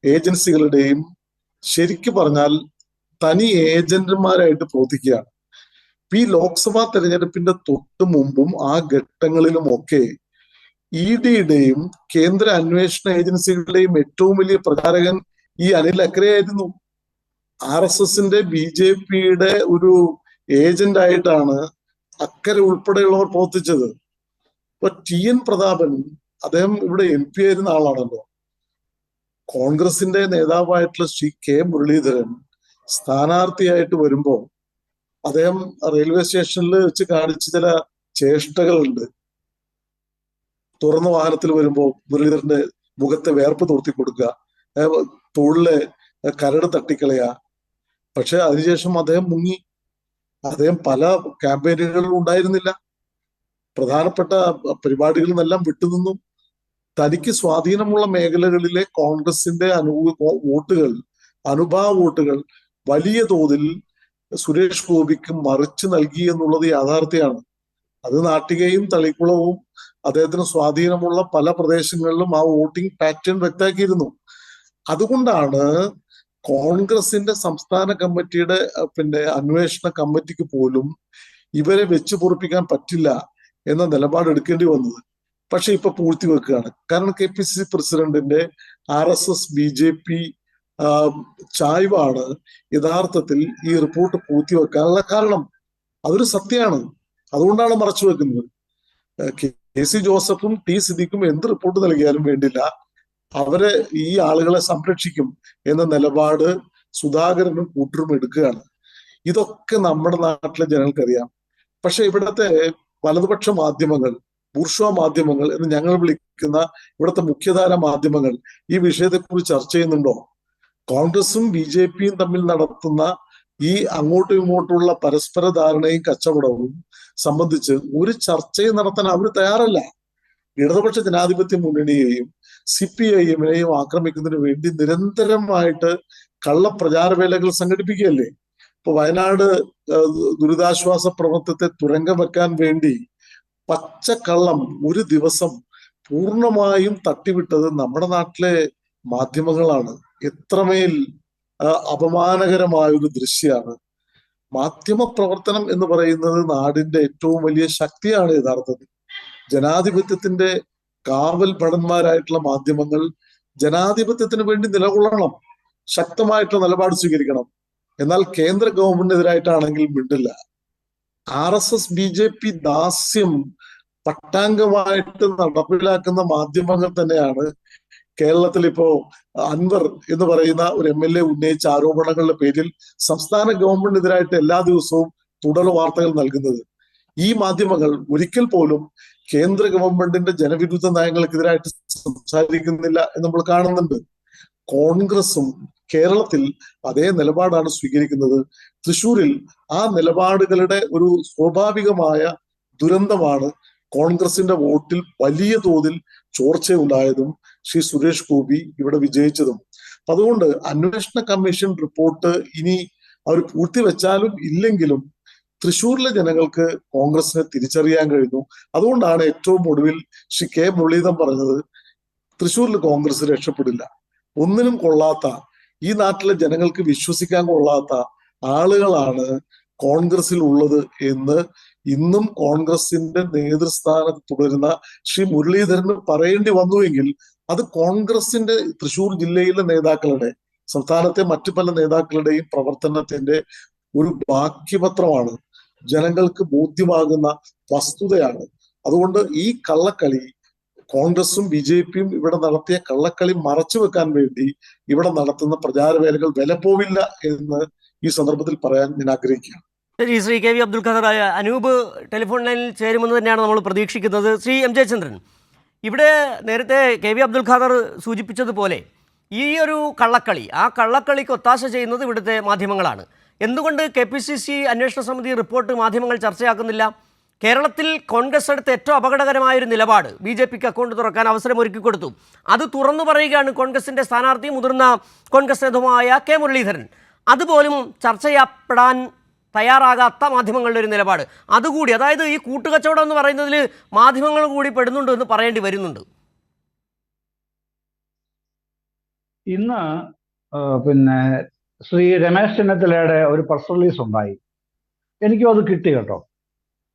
D: ഏജൻസികളുടെയും ശരിക്കു പറഞ്ഞാൽ തനി ഏജന്റുമാരായിട്ട് പ്രവർത്തിക്കുകയാണ്. ഈ ലോക്സഭാ തെരഞ്ഞെടുപ്പിന്റെ തൊട്ട് മുമ്പും ആ ഘട്ടങ്ങളിലും ഒക്കെ EDയുടെയും കേന്ദ്ര അന്വേഷണ ഏജൻസികളുടെയും ഏറ്റവും വലിയ പ്രചാരകൻ ഈ അനിൽ അക്കരെയായിരുന്നു. RSSന്റെ BJPയുടെ ഒരു ഏജന്റ് ആയിട്ടാണ് അക്കരെ ഉൾപ്പെടെയുള്ളവർ പ്രവർത്തിച്ചത്. ഇപ്പൊ TN പ്രതാപൻ, അദ്ദേഹം ഇവിടെ MP ആയിരുന്ന ആളാണല്ലോ. കോൺഗ്രസിന്റെ നേതാവായിട്ടുള്ള ശ്രീ K മുരളീധരൻ സ്ഥാനാർത്ഥിയായിട്ട് വരുമ്പോ അദ്ദേഹം റെയിൽവേ സ്റ്റേഷനിൽ വെച്ച് കാണിച്ച ചില ചേഷ്ടകളുണ്ട്. തുറന്ന വാഹനത്തിൽ വരുമ്പോ മുരളീധരന്റെ മുഖത്തെ വേർപ്പ് തോർത്തി കൊടുക്കുക, തോളിലെ കരട് തട്ടിക്കളയുക. പക്ഷെ അതിനുശേഷം അദ്ദേഹം മുങ്ങി. അദ്ദേഹം പല ക്യാമ്പയിനുകളിലും ഉണ്ടായിരുന്നില്ല. പ്രധാനപ്പെട്ട പരിപാടികളിൽ നിന്നെല്ലാം വിട്ടുനിന്നു. തനിക്ക് സ്വാധീനമുള്ള മേഖലകളിലെ കോൺഗ്രസിന്റെ അനുഭാവ വോട്ടുകൾ വലിയ തോതിൽ സുരേഷ് ഗോപിക്ക് മറിച്ചു നൽകി എന്നുള്ളത് യാഥാർത്ഥ്യമാണ്. അത് നാട്ടികയും തളിക്കുളവും അദ്ദേഹത്തിന് സ്വാധീനമുള്ള പല പ്രദേശങ്ങളിലും ആ വോട്ടിംഗ് പാറ്റേൺ വ്യക്തമാക്കിയിരുന്നു. അതുകൊണ്ടാണ് കോൺഗ്രസിന്റെ സംസ്ഥാന കമ്മിറ്റിയുടെ അന്വേഷണ കമ്മിറ്റിക്ക് പോലും ഇവരെ വെച്ചു പൊറുപ്പിക്കാൻ പറ്റില്ല എന്ന നിലപാട് എടുക്കേണ്ടി വന്നത്. പക്ഷെ ഇപ്പൊ പൂഴ്ത്തി വെക്കുകയാണ്. കാരണം KPCC പ്രസിഡന്റിന്റെ RSS BJP ചായ്വാണ് യഥാർത്ഥത്തിൽ ഈ റിപ്പോർട്ട് പൂഴ്ത്തി വെക്കാനുള്ള കാരണം. അതൊരു സത്യമാണ്. അതുകൊണ്ടാണ് മറച്ചു വെക്കുന്നത്. KC ജോസഫും T സിദ്ദിഖും എന്ത് റിപ്പോർട്ട് നൽകിയാലും വേണ്ടില്ല, അവരെ ഈ ആളുകളെ സംരക്ഷിക്കും എന്ന നിലപാട് സുധാകരനും കൂട്ടരും എടുക്കുകയാണ്. ഇതൊക്കെ നമ്മുടെ നാട്ടിലെ ജനങ്ങൾക്കറിയാം. പക്ഷെ ഇവിടുത്തെ വലതുപക്ഷ മാധ്യമങ്ങൾ, ബൂർഷ്വാ മാധ്യമങ്ങൾ എന്ന് ഞങ്ങൾ വിളിക്കുന്ന ഇവിടുത്തെ മുഖ്യധാര മാധ്യമങ്ങൾ ഈ വിഷയത്തെക്കുറിച്ച് ചർച്ച ചെയ്യുന്നുണ്ടോ? കോൺഗ്രസും BJPയും തമ്മിൽ നടത്തുന്ന ഈ അങ്ങോട്ടും ഇങ്ങോട്ടുള്ള പരസ്പര ധാരണയും കച്ചവടവും സംബന്ധിച്ച് ഒരു ചർച്ചയും നടത്താൻ അവർ തയ്യാറല്ല. ഇടതുപക്ഷ ജനാധിപത്യ മുന്നണിയെയും CPIMനെയും ആക്രമിക്കുന്നതിന് വേണ്ടി നിരന്തരമായിട്ട് കള്ളപ്രചാരവേലകൾ സംഘടിപ്പിക്കുകയല്ലേ. ഇപ്പൊ വയനാട് ദുരിതാശ്വാസ പ്രവർത്തനത്തെ തുരങ്കം വെക്കാൻ വേണ്ടി പച്ചക്കള്ളം ഒരു ദിവസം പൂർണ്ണമായും തട്ടിവിട്ടത് നമ്മുടെ നാട്ടിലെ മാധ്യമങ്ങളാണ്. എത്രമേൽ അപമാനകരമായ ഒരു ദൃശ്യമാണ്. മാധ്യമ പ്രവർത്തനം എന്ന് പറയുന്നത് നാടിന്റെ ഏറ്റവും വലിയ ശക്തിയാണ്. യഥാർത്ഥത്തിൽ ജനാധിപത്യത്തിന്റെ കാവൽ ഭടന്മാരായിട്ടുള്ള മാധ്യമങ്ങൾ ജനാധിപത്യത്തിന് വേണ്ടി നിലകൊള്ളണം, ശക്തമായിട്ടുള്ള നിലപാട് സ്വീകരിക്കണം. എന്നാൽ കേന്ദ്ര ഗവൺമെന്റിനെതിരായിട്ടാണെങ്കിൽ മിണ്ടില്ല. RSS BJP ദാസ്യം പട്ടാംഗമായിട്ട് നടപ്പിലാക്കുന്ന മാധ്യമങ്ങൾ തന്നെയാണ് കേരളത്തിൽ ഇപ്പോ അൻവർ എന്ന് പറയുന്ന ഒരു MLA ഉന്നയിച്ച ആരോപണങ്ങളുടെ പേരിൽ സംസ്ഥാന ഗവൺമെന്റിനെതിരായിട്ട് എല്ലാ ദിവസവും തുടർ വാർത്തകൾ നൽകുന്നത്. ഈ മാധ്യമങ്ങൾ ഒരിക്കൽ പോലും കേന്ദ്ര ഗവൺമെന്റിന്റെ ജനവിരുദ്ധ നയങ്ങൾക്കെതിരായിട്ട് സംസാരിക്കുന്നില്ല എന്ന് നമ്മൾ കാണുന്നുണ്ട്. കോൺഗ്രസും കേരളത്തിൽ അതേ നിലപാടാണ് സ്വീകരിക്കുന്നത്. തൃശ്ശൂരിൽ ആ നിലപാടുകളുടെ ഒരു സ്വാഭാവികമായ ദുരന്തമാണ് കോൺഗ്രസിന്റെ വോട്ടിൽ വലിയ തോതിൽ ചോർച്ചയുണ്ടായതും ശ്രീ സുരേഷ് ഗോപി ഇവിടെ വിജയിച്ചതും. അതുകൊണ്ട് അന്വേഷണ കമ്മീഷൻ റിപ്പോർട്ട് ഇനി അവർ പൂഴ്ത്തിവെച്ചാലും ഇല്ലെങ്കിലും തൃശ്ശൂരിലെ ജനങ്ങൾക്ക് കോൺഗ്രസിനെ തിരിച്ചറിയാൻ കഴിഞ്ഞു. അതുകൊണ്ടാണ് ഏറ്റവും ഒടുവിൽ ശ്രീ K മുരളീധരൻ പറഞ്ഞത് തൃശ്ശൂരിൽ കോൺഗ്രസ് രക്ഷപ്പെടില്ല. ഒന്നിനും കൊള്ളാത്ത, ഈ നാട്ടിലെ ജനങ്ങൾക്ക് വിശ്വസിക്കാൻ കൊള്ളാത്ത ആളുകളാണ് കോൺഗ്രസിൽ ഉള്ളത് എന്ന് ഇന്നും കോൺഗ്രസിന്റെ നേതൃസ്ഥാനത്ത് തുടരുന്ന ശ്രീ മുരളീധരന് പറയേണ്ടി വന്നുവെങ്കിൽ അത് കോൺഗ്രസിന്റെ തൃശ്ശൂർ ജില്ലയിലെ നേതാക്കളുടെ, സംസ്ഥാനത്തെ മറ്റു പല നേതാക്കളുടെയും പ്രവർത്തനത്തിന്റെ ഒരു ബാക്കിപത്രമാണ്, ജനങ്ങൾക്ക് ബോധ്യമാകുന്ന വസ്തുതയാണ്. അതുകൊണ്ട് ഈ കള്ളക്കളി കോൺഗ്രസും BJPയും ഇവിടെ നടത്തിയ കള്ളക്കളി മറച്ചു വെക്കാൻ വേണ്ടി ഇവിടെ നടത്തുന്ന പ്രചാരവേലകൾ വില പോവില്ല എന്ന് ഈ സന്ദർഭത്തിൽ പറയാൻ ഞാൻ ആഗ്രഹിക്കുകയാണ്.
B: ശരി, ശ്രീ KV അബ്ദുൽ ഖാദർ, അനൂപ് ടെലിഫോൺ ലൈനിൽ ചേരുമെന്ന് തന്നെയാണ് നമ്മൾ പ്രതീക്ഷിക്കുന്നത്. ശ്രീ M ജയചന്ദ്രൻ, ഇവിടെ നേരത്തെ KV അബ്ദുൽ ഖാദർ സൂചിപ്പിച്ചതുപോലെ ഈ ഒരു കള്ളക്കളി, ആ കള്ളക്കളിക്ക് ഒത്താശ ചെയ്യുന്നത് ഇവിടുത്തെ മാധ്യമങ്ങളാണ്. എന്തുകൊണ്ട് KPCC അന്വേഷണ സമിതി റിപ്പോർട്ട് മാധ്യമങ്ങൾ ചർച്ചയാക്കുന്നില്ല? കേരളത്തിൽ കോൺഗ്രസ് എടുത്ത ഏറ്റവും അപകടകരമായൊരു നിലപാട് BJPക്ക് അക്കൗണ്ട് തുറക്കാൻ അവസരം ഒരുക്കി കൊടുത്തു. അത് തുറന്നു പറയുകയാണ് കോൺഗ്രസിൻ്റെ സ്ഥാനാർത്ഥി മുതിർന്ന കോൺഗ്രസ് നേതാവുമായ K മുരളീധരൻ. അതുപോലും ചർച്ച ചെയ്യപ്പെടാൻ തയ്യാറാകാത്ത മാധ്യമങ്ങളുടെ ഒരു നിലപാട് അതുകൂടി, അതായത് ഈ കൂട്ടുകച്ചവടം എന്ന് പറയുന്നതിൽ മാധ്യമങ്ങൾ കൂടി പെടുന്നുണ്ട് എന്ന് പറയേണ്ടി വരുന്നുണ്ട്.
E: ഇന്ന് പിന്നെ ശ്രീ രമേശ് ചെന്നിത്തലയുടെ ഒരു പ്രസ് റിലീസ് ഉണ്ടായി. എനിക്കും അത് കിട്ടി കേട്ടോ.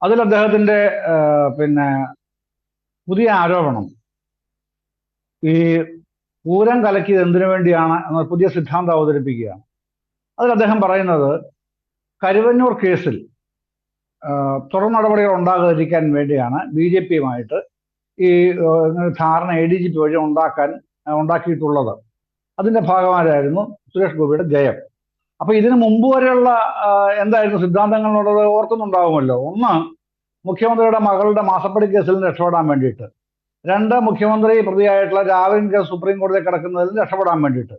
E: അതിൽ അദ്ദേഹത്തിന്റെ പിന്നെ പുതിയ ആരോപണം ഈ പൂരം കലക്കിയത് എന്തിനു വേണ്ടിയാണ് എന്ന പുതിയ സിദ്ധാന്തം അവതരിപ്പിക്കുകയാണ്. അതിൽ അദ്ദേഹം പറയുന്നത് കരുവന്നൂർ കേസിൽ തുടർ നടപടികൾ ഉണ്ടാകാതിരിക്കാൻ വേണ്ടിയാണ് BJP-യുമായിട്ട് ഈ ധാരണ ADGP വഴി ഉണ്ടാക്കിയിട്ടുള്ളത്. അതിന്റെ ഭാഗമായിരുന്നു സുരേഷ് ഗോപിയുടെ ജയം. അപ്പൊ ഇതിനു മുമ്പ് വരെയുള്ള എന്തായിരുന്നു സിദ്ധാന്തങ്ങളുള്ളത് ഓർക്കുന്നുണ്ടാവുമല്ലോ. ഒന്ന്, മുഖ്യമന്ത്രിയുടെ മകളുടെ മാസപ്പടി കേസിൽ നിന്ന് രക്ഷപ്പെടാൻ വേണ്ടിയിട്ട്. രണ്ട്, മുഖ്യമന്ത്രി പ്രതിയായിട്ടുള്ള രാവിൻ കേസ് സുപ്രീം കോടതിയിൽ കിടക്കുന്നതിൽ രക്ഷപ്പെടാൻ വേണ്ടിയിട്ട്.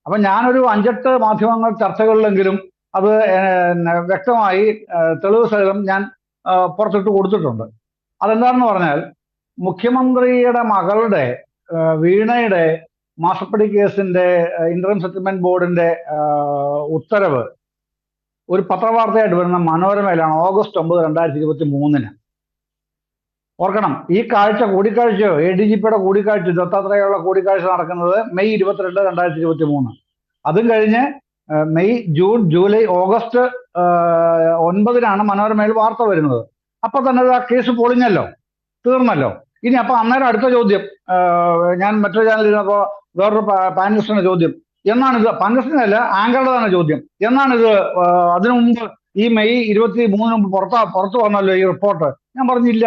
E: അപ്പൊ ഞാനൊരു 5-8 മാധ്യമങ്ങൾ ചർച്ചകളിലെങ്കിലും അത് വ്യക്തമായി തെളിവ് സഹിതം ഞാൻ പുറത്തിട്ട് കൊടുത്തിട്ടുണ്ട്. അതെന്താണെന്ന് പറഞ്ഞാൽ, മുഖ്യമന്ത്രിയുടെ മകളുടെ വീണയുടെ മാസപ്പടി കേസിന്റെ ഇന്ററിം സെറ്റിൽമെന്റ് ബോർഡിന്റെ ഉത്തരവ് ഒരു പത്രവാർത്തയായിട്ട് വരുന്ന മനോരമയിലാണ് ഓഗസ്റ്റ് 9, 2023. ഓർക്കണം, ഈ കൂടിക്കാഴ്ചയോ ADGP-യുടെ കൂടിക്കാഴ്ച, ദത്താത്രേയുള്ള കൂടിക്കാഴ്ച നടക്കുന്നത് മെയ് 22, 2023. അതും കഴിഞ്ഞ് മെയ്, ജൂൺ, ജൂലൈ, ഓഗസ്റ്റ് 9 മനോരമയിൽ വാർത്ത വരുന്നത്. അപ്പൊ തന്നെ ആ കേസ് പൊളിഞ്ഞല്ലോ, തീർന്നല്ലോ. ഇനി അപ്പൊ അന്നേരം അടുത്ത ചോദ്യം, ഞാൻ മറ്റൊരു ചാനലിൽ ഇരുന്നപ്പോ വേറൊരു പാനലിസ്റ്റിന്റെ ചോദ്യം, എന്നാണിത്, പാനലിസ്റ്റിനല്ല ആങ്കറുടെ തന്നെ ചോദ്യം, എന്നാണിത് അതിനു മുമ്പ് ഈ മെയ് 23 മുമ്പ് പുറത്തു വന്നല്ലോ ഈ റിപ്പോർട്ട്. ഞാൻ പറഞ്ഞില്ല.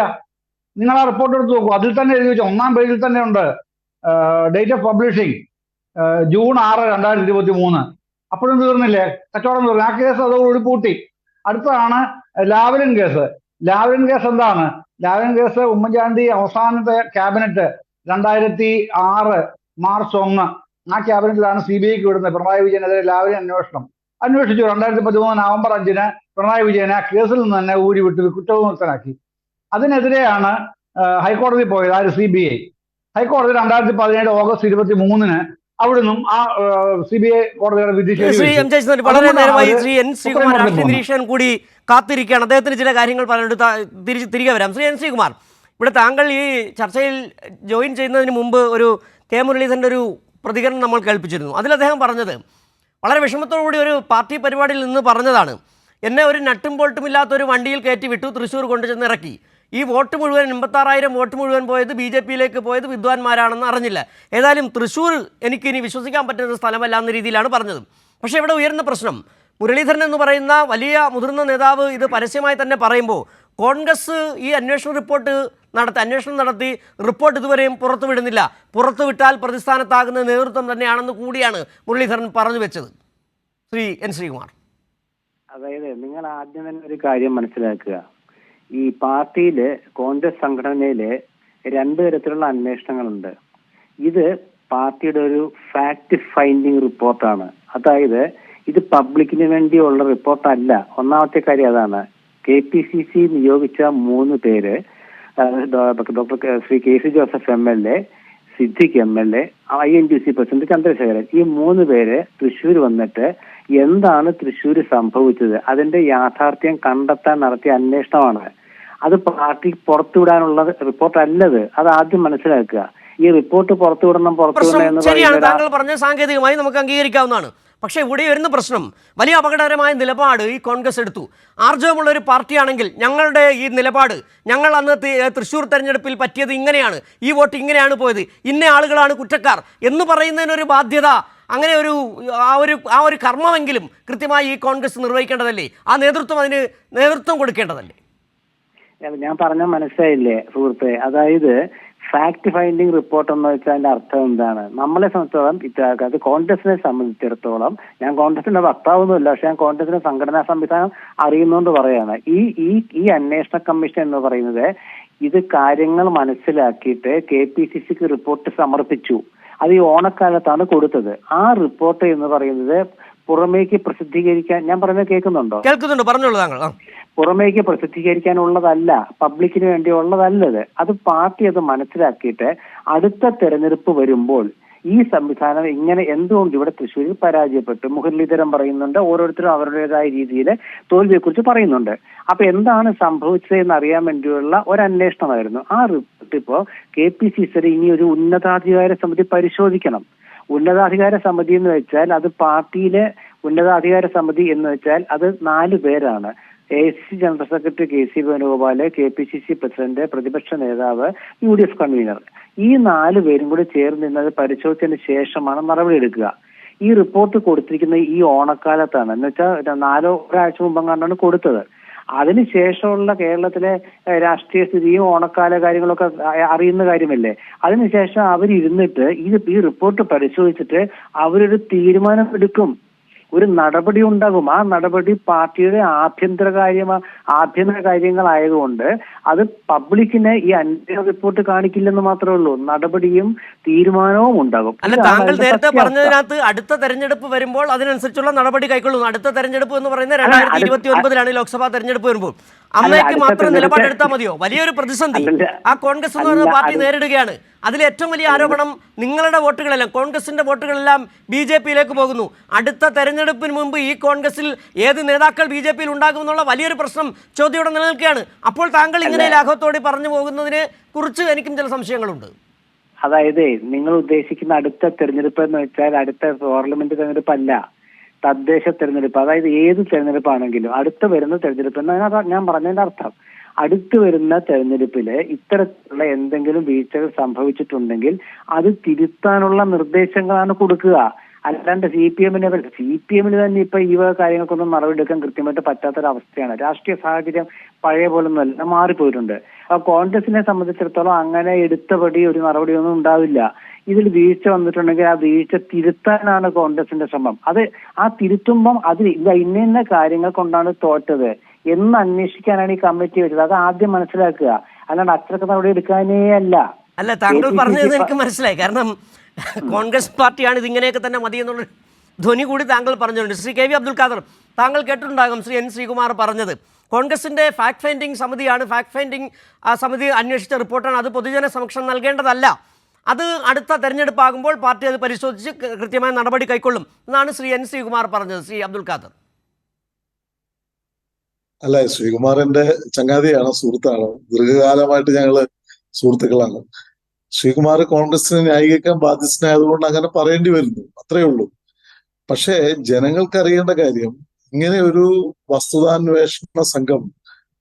E: നിങ്ങൾ ആ റിപ്പോർട്ട് എടുത്ത് നോക്കൂ, അതിൽ തന്നെ എഴുതി വെച്ചു, 1-ാം പേജിൽ തന്നെ ഉണ്ട് ഡേറ്റ് ഓഫ് പബ്ലിഷിംഗ് ജൂൺ 6, 2023. അപ്പോഴും തീർന്നില്ലേ, കച്ചവടം തീർന്നു. ആ കേസ് അതോടുകൂടി പൂട്ടി. അടുത്തതാണ് ലാവ്ലിൻ കേസ്. ലാവ്ലിൻ കേസ് എന്താണ്? ലാവ്ലിൻ കേസ് ഉമ്മൻചാണ്ടി അവസാനത്തെ ക്യാബിനറ്റ് 2006 മാർച്ച് 1 ആ ക്യാബിനറ്റിലാണ് CBIക്ക് വിടുന്നത് പിണറായി വിജയനെതിരെ ലാവ്ലിൻ അന്വേഷിച്ചു. 2013 നവംബർ 5 പിണറായി വിജയനെ ആ കേസിൽ നിന്ന് തന്നെ ഊരിവിട്ട് കുറ്റവിമുക്തനാക്കി. അതിനെതിരെയാണ് ഹൈക്കോടതി പോയത്. ആര്? CBI. ഹൈക്കോടതി 2017 ഓഗസ്റ്റ് 23 അവിടുന്നും ആ CBI കോടതിയുടെ വിധി
B: വളരെ നേരമായി ശ്രീ എൻ ശ്രീകുമാർ രാഷ്ട്രീയ നിരീക്ഷകൻ കൂടി കാത്തിരിക്കുകയാണ്. അദ്ദേഹത്തിന് ചില കാര്യങ്ങൾ പറഞ്ഞിട്ട് തിരികെ വരാം. ശ്രീ എൻ ശ്രീകുമാർ, ഇവിടെ താങ്കൾ ഈ ചർച്ചയിൽ ജോയിൻ ചെയ്യുന്നതിന് മുമ്പ് ഒരു കെ മുരളീധരൻ്റെ ഒരു പ്രതികരണം നമ്മൾ കേൾപ്പിച്ചിരുന്നു. അതിൽ അദ്ദേഹം പറഞ്ഞത് വളരെ വിഷമത്തോടുകൂടി ഒരു പാർട്ടി പരിപാടിയിൽ നിന്ന് പറഞ്ഞതാണ്, എന്നെ ഒരു നട്ടും ബോൾട്ടുമില്ലാത്ത ഒരു വണ്ടിയിൽ കയറ്റി വിട്ടു, തൃശ്ശൂർ കൊണ്ടുചെന്ന് ഇറക്കി. ഈ വോട്ട് മുഴുവൻ 86,000 വോട്ട് മുഴുവൻ പോയത് BJP-യിലേക്ക് പോയത് വിദ്വാൻമാരാണെന്ന് അറിഞ്ഞില്ല. ഏതായാലും തൃശ്ശൂർ എനിക്കിനി വിശ്വസിക്കാൻ പറ്റുന്ന സ്ഥലമല്ല എന്ന രീതിയിലാണ് പറഞ്ഞത്. പക്ഷേ ഇവിടെ ഉയർന്ന പ്രശ്നം, മുരളീധരൻ എന്ന് പറയുന്ന വലിയ മുതിർന്ന നേതാവ് ഇത് പരസ്യമായി തന്നെ പറയുമ്പോൾ കോൺഗ്രസ് ഈ അന്വേഷണം നടത്തി റിപ്പോർട്ട് ഇതുവരെയും പുറത്തുവിടുന്നില്ല. പുറത്തുവിട്ടാൽ പ്രതിസ്ഥാനത്താകുന്ന നേതൃത്വം തന്നെയാണെന്ന് കൂടിയാണ് മുരളീധരൻ പറഞ്ഞു വെച്ചത്. ശ്രീ എൻ ശ്രീകുമാർ,
F: അതായത് നിങ്ങൾ ആദ്യം തന്നെ ഒരു കാര്യം മനസ്സിലാക്കുക, ഈ പാർട്ടിയില് കോൺഗ്രസ് സംഘടനയില് 2 തരത്തിലുള്ള അന്വേഷണങ്ങളുണ്ട്. ഇത് പാർട്ടിയുടെ ഒരു ഫാക്ട് ഫൈൻഡിങ് റിപ്പോർട്ടാണ്. അതായത് ഇത് പബ്ലിക്കിന് വേണ്ടിയുള്ള റിപ്പോർട്ടല്ല. ഒന്നാമത്തെ കാര്യം അതാണ്. KPCC നിയോഗിച്ച 3 പേര്, doctor Shri KC Joseph MLA, Siddique MLA, INTC president Chandrasekharan, ഈ 3 പേര് തൃശ്ശൂർ വന്നിട്ട് എന്താണ് തൃശ്ശൂർ സംഭവിച്ചത് അതിന്റെ യാഥാർത്ഥ്യം കണ്ടെത്താൻ നടത്തിയ അന്വേഷണമാണ്. അത് പാർട്ടി പുറത്തുവിടാനുള്ള റിപ്പോർട്ട് അല്ലത്. അത് ആദ്യം മനസ്സിലാക്കുക. ഈ റിപ്പോർട്ട് പുറത്തുവിടണം
B: ശരിയാണ്, താങ്കൾ പറഞ്ഞ സാങ്കേതികമായി നമുക്ക് അംഗീകരിക്കാവുന്നതാണ്. പക്ഷേ ഇവിടെ വരുന്ന പ്രശ്നം, വലിയ അപകടകരമായ നിലപാട് ഈ കോൺഗ്രസ് എടുത്തു. ആർജവമുള്ള ഒരു പാർട്ടിയാണെങ്കിൽ ഞങ്ങളുടെ ഈ നിലപാട്, ഞങ്ങൾ അന്ന് തൃശ്ശൂർ തെരഞ്ഞെടുപ്പിൽ പറ്റിയത് ഇങ്ങനെയാണ്, ഈ വോട്ട് ഇങ്ങനെയാണ് പോയത്, ഇന്ന ആളുകളാണ് കുറ്റക്കാർ എന്ന് പറയുന്നതിനൊരു ബാധ്യത, അങ്ങനെ ആ ഒരു കർമ്മമെങ്കിലും കൃത്യമായി ഈ കോൺഗ്രസ് നിർവഹിക്കേണ്ടതല്ലേ? ആ നേതൃത്വം അതിന് നേതൃത്വം കൊടുക്കേണ്ടതല്ലേ?
F: ഞാൻ പറഞ്ഞ മനസ്സിലായില്ലേ സുഹൃത്തെ? അതായത് ഫാക്ട് ഫൈൻഡിങ് റിപ്പോർട്ട് എന്ന് വെച്ചാൽ അതിന്റെ അർത്ഥം എന്താണ്? നമ്മളെ സംബന്ധിച്ചിടത്തോളം, അത് കോൺഗ്രസിനെ സംബന്ധിച്ചിടത്തോളം, ഞാൻ കോൺഗ്രസിന്റെ വക്താവൊന്നുമില്ല, പക്ഷെ ഞാൻ കോൺഗ്രസിന്റെ സംഘടനാ സംവിധാനം അറിയുന്നതുകൊണ്ട് പറയാണ്, ഈ അന്വേഷണ കമ്മീഷൻ എന്ന് പറയുന്നത് ഇത് കാര്യങ്ങൾ മനസ്സിലാക്കിയിട്ട് KPCCക്ക് റിപ്പോർട്ട് സമർപ്പിച്ചു. അത് ഈ ഓണക്കാലത്താണ് കൊടുത്തത്. ആ റിപ്പോർട്ട് എന്ന് പറയുന്നത് പുറമേക്ക് പ്രസിദ്ധീകരിക്കാൻ, ഞാൻ പറയുന്നത് കേൾക്കുന്നുണ്ടോ?
B: കേൾക്കുന്നുണ്ട്, പറഞ്ഞോളൂ താങ്കൾ.
F: പുറമേക്ക് പ്രസിദ്ധീകരിക്കാനുള്ളതല്ല, പബ്ലിക്കിന് വേണ്ടിയുള്ളതല്ലത്. അത് പാർട്ടി അത് മനസ്സിലാക്കിയിട്ട് അടുത്ത തെരഞ്ഞെടുപ്പ് വരുമ്പോൾ ഈ സംവിധാനം ഇങ്ങനെ എന്തുകൊണ്ട് ഇവിടെ തൃശ്ശൂരിൽ പരാജയപ്പെട്ടു? മുരളീധരൻ പറയുന്നുണ്ട്, ഓരോരുത്തരും അവരുടേതായ രീതിയിൽ തോൽവിയെക്കുറിച്ച് പറയുന്നുണ്ട്. അപ്പൊ എന്താണ് സംഭവിച്ചതെന്ന് അറിയാൻ വേണ്ടിയുള്ള ഒരു അന്വേഷണമായിരുന്നു. ആ റിപ്പോർട്ട് ഇപ്പോൾ KPCC ഇനി ഒരു ഉന്നതാധികാര സമിതി പരിശോധിക്കണം. ഉന്നതാധികാര സമിതി എന്ന് വെച്ചാൽ അത് പാർട്ടിയിലെ ഉന്നതാധികാര സമിതി എന്ന് വെച്ചാൽ അത് 4 പേരാണ്. AICC general secretary KC Venugopal, KPCC president, പ്രതിപക്ഷ നേതാവ്, UDF കൺവീനർ. ഈ 4 പേരും കൂടി ചേർന്ന് നിന്നത് പരിശോധിച്ചതിന് ശേഷമാണ് നടപടിയെടുക്കുക. ഈ റിപ്പോർട്ട് കൊടുത്തിരിക്കുന്നത് ഈ ഓണക്കാലത്താണ്. എന്ന് വെച്ചാൽ ഒരാഴ്ച മുമ്പെങ്ങാണ്ടാണ് കൊടുത്തത്. അതിനുശേഷമുള്ള കേരളത്തിലെ രാഷ്ട്രീയ സ്ഥിതിയും ഓണക്കാല കാര്യങ്ങളൊക്കെ അറിയുന്ന കാര്യമല്ലേ. അതിനുശേഷം അവരിരുന്നിട്ട് ഈ റിപ്പോർട്ട് പരിശോധിച്ചിട്ട് അവരൊരു തീരുമാനം എടുക്കും, ഒരു നടപടി ഉണ്ടാകും. ആ നടപടി പാർട്ടിയുടെ ആഭ്യന്തര കാര്യങ്ങളായതുകൊണ്ട് അത് പബ്ലിക്കിനെ ഈ അന്വേഷണ റിപ്പോർട്ട് കാണിക്കില്ലെന്ന് മാത്രമേ ഉള്ളൂ. നടപടിയും തീരുമാനവും ഉണ്ടാകും.
B: അല്ല, താങ്കൾ നേരത്തെ പറഞ്ഞതിനകത്ത് അടുത്ത തെരഞ്ഞെടുപ്പ് വരുമ്പോൾ അതിനനുസരിച്ചുള്ള നടപടി കൈക്കൊള്ളുന്നു. അടുത്ത തെരഞ്ഞെടുപ്പ് എന്ന് പറയുന്നത് 2029 ലോക്സഭാ തെരഞ്ഞെടുപ്പ് വരുമ്പോൾ അമ്മയ്ക്ക് മാത്രം നിലപാടെടുത്താൽ മതിയോ? വലിയൊരു പ്രതിസന്ധി ആ കോൺഗ്രസ് എന്ന് പറയുന്ന പാർട്ടി നേരിടുകയാണ്. അതിൽ ഏറ്റവും വലിയ ആരോപണം നിങ്ങളുടെ വോട്ടുകളെല്ലാം, കോൺഗ്രസിന്റെ വോട്ടുകളെല്ലാം BJPയിലേക്ക് പോകുന്നു. അടുത്ത തെരഞ്ഞെടുപ്പിന് മുമ്പ് ഈ കോൺഗ്രസിൽ ഏത് നേതാക്കൾ BJPയിൽ ഉണ്ടാകുമെന്നുള്ള വലിയൊരു പ്രശ്നം ചോദ്യയോടെ നിലനിൽക്കുകയാണ്. അപ്പോൾ താങ്കൾ ഇങ്ങനെ ലാഘവത്തോടെ പറഞ്ഞു പോകുന്നതിനെ കുറിച്ച് എനിക്കും ചില സംശയങ്ങളുണ്ട്.
F: അതായത് നിങ്ങൾ ഉദ്ദേശിക്കുന്ന അടുത്ത തെരഞ്ഞെടുപ്പ് എന്ന് വെച്ചാൽ അടുത്ത പാർലമെന്റ് തെരഞ്ഞെടുപ്പല്ല, തദ്ദേശ തെരഞ്ഞെടുപ്പ്. അതായത് ഏത് തെരഞ്ഞെടുപ്പാണെങ്കിലും അടുത്ത വരുന്ന തെരഞ്ഞെടുപ്പ് എന്നാണ് ഞാൻ പറഞ്ഞതിന്റെ അർത്ഥം. അടുത്ത് വരുന്ന തെരഞ്ഞെടുപ്പില് ഇത്തരത്തിലുള്ള എന്തെങ്കിലും വീഴ്ചകൾ സംഭവിച്ചിട്ടുണ്ടെങ്കിൽ അത് തിരുത്താനുള്ള നിർദ്ദേശങ്ങളാണ് കൊടുക്കുക. അല്ലാണ്ട് CPM തന്നെ ഇപ്പൊ ഈ കാര്യങ്ങൾക്കൊന്നും നടപടിയെടുക്കാൻ കൃത്യമായിട്ട് പറ്റാത്തൊരവസ്ഥയാണ്. രാഷ്ട്രീയ സാഹചര്യം പഴയ പോലൊന്നുമല്ല, മാറിപ്പോയിട്ടുണ്ട്. അപ്പൊ കോൺഗ്രസിനെ സംബന്ധിച്ചിടത്തോളം അങ്ങനെ എടുത്തപടി ഒരു നടപടിയൊന്നും ഉണ്ടാവില്ല. ഇതിൽ വീഴ്ച വന്നിട്ടുണ്ടെങ്കിൽ ആ വീഴ്ച തിരുത്താനാണ് കോൺഗ്രസിന്റെ ശ്രമം. അത് ആ തിരുത്തുമ്പം അതിൽ ഇന്ന കാര്യങ്ങൾ കൊണ്ടാണ് തോറ്റത് എന്ന് അന്വേഷിക്കാനാണ് ഈ കമ്മിറ്റി വെച്ചത്. അത് ആദ്യം മനസ്സിലാക്കുക, അല്ലാണ്ട് അച്ചടക്ക നടപടി എടുക്കാനേ അല്ല.
B: അല്ല, താങ്കൾ പറഞ്ഞത് എനിക്ക് മനസ്സിലായി. കാരണം കോൺഗ്രസ് പാർട്ടിയാണ് ഇതിങ്ങനെയൊക്കെ തന്നെ മതി എന്നുള്ള ധ്വനി കൂടി താങ്കൾ പറഞ്ഞിട്ടുണ്ട്. ശ്രീ KV അബ്ദുൽ ഖാദർ, താങ്കൾ കേട്ടിട്ടുണ്ടാകും ശ്രീ N ശ്രീകുമാർ പറഞ്ഞത്. കോൺഗ്രസിൻ്റെ ഫാക്ട് ഫൈൻഡിങ് സമിതിയാണ്, ഫാക്ട് ഫൈൻഡിങ് സമിതി അന്വേഷിച്ച റിപ്പോർട്ടാണ്, അത് പൊതുജന സമക്ഷം നൽകേണ്ടതല്ല. അത് അടുത്ത തെരഞ്ഞെടുപ്പാകുമ്പോൾ പാർട്ടി അത് പരിശോധിച്ച് കൃത്യമായ നടപടി കൈക്കൊള്ളും എന്നാണ് ശ്രീ N ശ്രീകുമാർ പറഞ്ഞത്. ശ്രീ അബ്ദുൽ ഖാദർ.
D: അല്ല, ശ്രീകുമാറിന്റെ ചങ്ങാതിയാണ്, സുഹൃത്താണ്, ദീർഘകാലമായിട്ട് ഞങ്ങള് സുഹൃത്തുക്കളാണ്. ശ്രീകുമാർ കോൺഗ്രസിനെ ന്യായീകരിക്കാൻ ബാധ്യസ്ഥനായതുകൊണ്ട് അങ്ങനെ പറയേണ്ടി വരുന്നു, അത്രേ ഉള്ളൂ. പക്ഷേ ജനങ്ങൾക്കറിയേണ്ട കാര്യം, ഇങ്ങനെ ഒരു വസ്തുതാന്വേഷണ സംഘം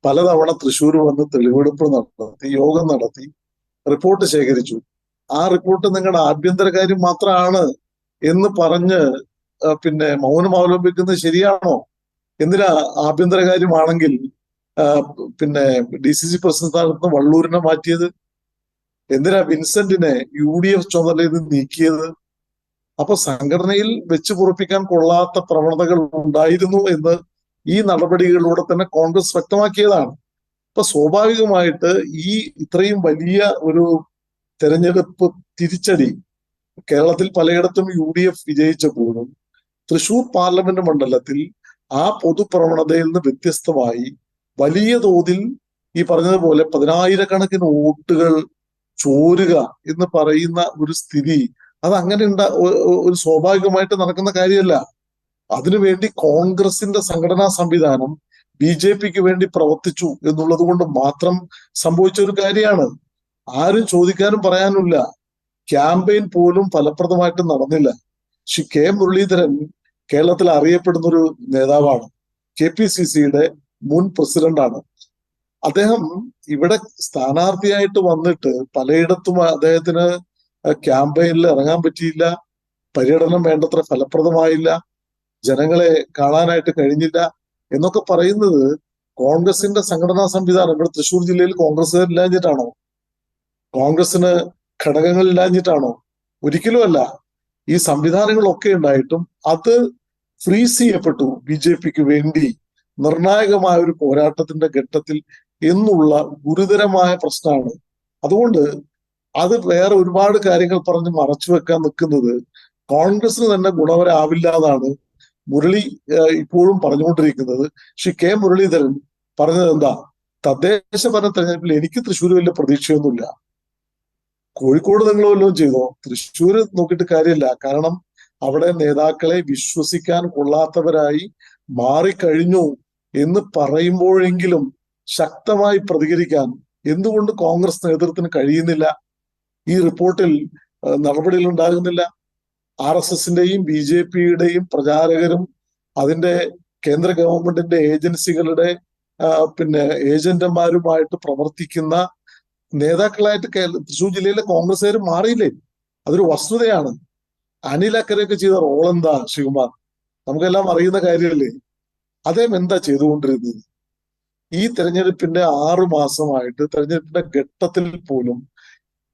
D: പലതവണ തൃശ്ശൂർ വന്ന് തെളിവെടുപ്പ് നടത്തി, യോഗം നടത്തി, റിപ്പോർട്ട് ശേഖരിച്ചു. ആ റിപ്പോർട്ട് നിങ്ങളുടെ ആഭ്യന്തരകാര്യം മാത്രമാണ് എന്ന് പറഞ്ഞ് പിന്നെ മൗനം അവലംബിക്കുന്നത് ശരിയാണോ? എന്തിനാ ആഭ്യന്തരകാര്യമാണെങ്കിൽ പിന്നെ DCC പ്രസിഡന്റ് സ്ഥാനത്ത് വള്ളൂരിനെ മാറ്റിയത്? എന്തിനാ വിൻസെന്റിനെ UDF ചുമതലയിൽ നിന്ന് നീക്കിയത്? അപ്പൊ സംഘടനയിൽ വെച്ച് പൊറുപ്പിക്കാൻ കൊള്ളാത്ത പ്രവണതകൾ ഉണ്ടായിരുന്നു എന്ന് ഈ നടപടികളിലൂടെ തന്നെ കോൺഗ്രസ് വ്യക്തമാക്കിയതാണ്. അപ്പൊ സ്വാഭാവികമായിട്ട് ഈ ഇത്രയും വലിയ ഒരു തെരഞ്ഞെടുപ്പ് തിരിച്ചടി കേരളത്തിൽ പലയിടത്തും UDF വിജയിച്ചപ്പോഴും തൃശൂർ പാർലമെന്റ് മണ്ഡലത്തിൽ ആ പൊതുപ്രവണതയിൽ നിന്ന് വ്യത്യസ്തമായി വലിയ തോതിൽ ഈ പറഞ്ഞതുപോലെ 10,000-കണക്കിന് വോട്ടുകൾ ചോരുക എന്ന് പറയുന്ന ഒരു സ്ഥിതി, അത് അങ്ങനെ ഒരു സ്വാഭാവികമായിട്ട് നടക്കുന്ന കാര്യമല്ല. അതിനുവേണ്ടി കോൺഗ്രസിന്റെ സംഘടനാ സംവിധാനം BJPക്ക് വേണ്ടി പ്രവർത്തിച്ചു എന്നുള്ളത് കൊണ്ട് മാത്രം സംഭവിച്ച ഒരു കാര്യമാണ്. ആരും ചോദിക്കാനും പറയാനുമില്ല. ക്യാമ്പയിൻ പോലും ഫലപ്രദമായിട്ട് നടന്നില്ല. ശ്രീ K മുരളീധരൻ കേരളത്തിൽ അറിയപ്പെടുന്ന ഒരു നേതാവാണ്, KPCCയുടെ മുൻ പ്രസിഡന്റാണ്. അദ്ദേഹം ഇവിടെ സ്ഥാനാർത്ഥിയായിട്ട് വന്നിട്ട് പലയിടത്തും അദ്ദേഹത്തിന് ക്യാമ്പയിനിൽ ഇറങ്ങാൻ പറ്റിയില്ല, പര്യടനം വേണ്ടത്ര ഫലപ്രദമായില്ല, ജനങ്ങളെ കാണാനായിട്ട് കഴിഞ്ഞില്ല എന്നൊക്കെ പറയുന്നത് കോൺഗ്രസിന്റെ സംഘടനാ സംവിധാനം, ഇവിടെ തൃശ്ശൂർ ജില്ലയിൽ കോൺഗ്രസ്സുകാരില്ലാഞ്ഞിട്ടാണോ? കോൺഗ്രസിന് ഘടകങ്ങളില്ലാഞ്ഞിട്ടാണോ? ഒരിക്കലുമല്ല. ഈ സംവിധാനങ്ങളൊക്കെ ഉണ്ടായിട്ടും അത് ഫ്രീസ് ചെയ്യപ്പെട്ടു BJPക്ക് വേണ്ടി നിർണായകമായ ഒരു പോരാട്ടത്തിന്റെ ഘട്ടത്തിൽ എന്നുള്ള ഗുരുതരമായ പ്രശ്നമാണ്. അതുകൊണ്ട് അത് വേറെ ഒരുപാട് കാര്യങ്ങൾ പറഞ്ഞ് മറച്ചു വെക്കാൻ നിൽക്കുന്നത് കോൺഗ്രസിന് തന്നെ ഗുണകരമാവില്ല എന്നാണ് മുരളി ഇപ്പോഴും പറഞ്ഞുകൊണ്ടിരിക്കുന്നത്. ശ്രീ K മുരളീധരൻ പറഞ്ഞത് എന്താ? തദ്ദേശ ഭരണ തെരഞ്ഞെടുപ്പിൽ എനിക്ക് തൃശ്ശൂർ വലിയ പ്രതീക്ഷയൊന്നുമില്ല. കോഴിക്കോട് നിങ്ങൾ വല്ലതും ചെയ്തോ? തൃശ്ശൂര് നോക്കിയിട്ട് കാര്യമില്ല. കാരണം അവിടെ നേതാക്കളെ വിശ്വസിക്കാൻ കൊള്ളാത്തവരായി മാറിക്കഴിഞ്ഞു എന്ന് പറയുമ്പോഴെങ്കിലും ശക്തമായി പ്രതികരിക്കാൻ എന്തുകൊണ്ട് കോൺഗ്രസ് നേതൃത്വത്തിന് കഴിയുന്നില്ല? ഈ റിപ്പോർട്ടിൽ നടപടികൾ ഉണ്ടാകുന്നില്ല. RSSന്റെയും BJPയുടെയും പ്രചാരകരും അതിന്റെ കേന്ദ്ര ഗവൺമെന്റിന്റെ ഏജൻസികളുടെ ഏജന്റുമാരുമായിട്ട് പ്രവർത്തിക്കുന്ന നേതാക്കളായിട്ട് തൃശ്ശൂർ ജില്ലയിലെ കോൺഗ്രസ്സുകാർ മാറിയില്ലേ? അതൊരു വസ്തുതയാണ്. അനിൽ അക്കരെയൊക്കെ ചെയ്ത റോൾ എന്താ ശ്രീകുമാർ? നമുക്കെല്ലാം അറിയുന്ന കാര്യമല്ലേ? അദ്ദേഹം എന്താ ചെയ്തുകൊണ്ടിരുന്നത്? ഈ തെരഞ്ഞെടുപ്പിന്റെ 6 മാസമായിട്ട് തെരഞ്ഞെടുപ്പിന്റെ ഘട്ടത്തിൽ പോലും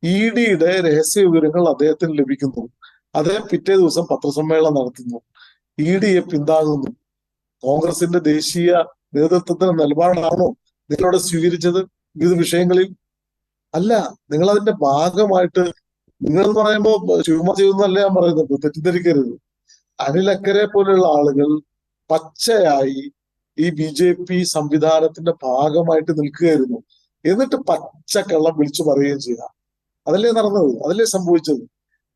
D: EDയുടെ രഹസ്യ വിവരങ്ങൾ അദ്ദേഹത്തിന് ലഭിക്കുന്നു. അദ്ദേഹം പിറ്റേ ദിവസം പത്രസമ്മേളനം നടത്തുന്നു, EDയെ പിന്താങ്ങുന്നു. കോൺഗ്രസിന്റെ ദേശീയ നേതൃത്വത്തിന്റെ നിലപാടാണോ നിങ്ങളവിടെ സ്വീകരിച്ചത് വിവിധ വിഷയങ്ങളിൽ? അല്ല, നിങ്ങൾ അതിന്റെ ഭാഗമായിട്ട് നിങ്ങൾ എന്ന് പറയുമ്പോൾ ശിവകുമാർ ചെയ്യുന്നല്ല ഞാൻ പറയുന്നത്, തെറ്റിദ്ധരിക്കരുത്. അനിൽ അക്കരെ പോലെയുള്ള ആളുകൾ പച്ചയായി ഈ BJP സംവിധാനത്തിന്റെ ഭാഗമായിട്ട് നിൽക്കുകയായിരുന്നു. എന്നിട്ട് പച്ചക്കള്ളം വിളിച്ചു പറയുകയും ചെയ്യാം. അതല്ലേ നടന്നത്, അതല്ലേ സംഭവിച്ചത്.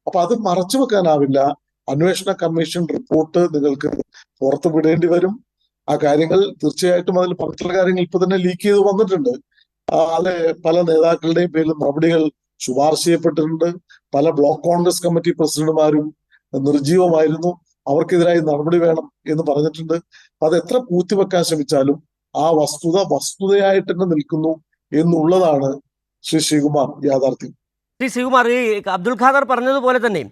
D: അപ്പൊ അത് മറച്ചു വെക്കാനാവില്ല. അന്വേഷണ കമ്മീഷൻ റിപ്പോർട്ട് നിങ്ങൾക്ക് പുറത്തു വിടേണ്ടി വരും. ആ കാര്യങ്ങൾ തീർച്ചയായിട്ടും അതിൽ പറഞ്ഞിട്ടുള്ള കാര്യങ്ങൾ ഇപ്പൊ തന്നെ ലീക്ക് ചെയ്ത് വന്നിട്ടുണ്ട്. അല്ലെ, പല നേതാക്കളുടെയും പേരിൽ നടപടികൾ ശുപാർശ ചെയ്യപ്പെട്ടിട്ടുണ്ട്. പല ബ്ലോക്ക് കോൺഗ്രസ് കമ്മിറ്റി പ്രസിഡന്റുമാരും നിർജീവമായിരുന്നു, അവർക്കെതിരായി നടപടി വേണം എന്ന് പറഞ്ഞിട്ടുണ്ട്. അത് എത്ര പൂത്തിവെക്കാൻ ശ്രമിച്ചാലും ആ വസ്തുതയായിട്ട് തന്നെ നിൽക്കുന്നു എന്നുള്ളതാണ് ശ്രീകുമാർ യാഥാർത്ഥ്യം.
B: ശ്രീകുമാർ, ഈ അബ്ദുൽ ഖാദർ പറഞ്ഞതുപോലെ തന്നെ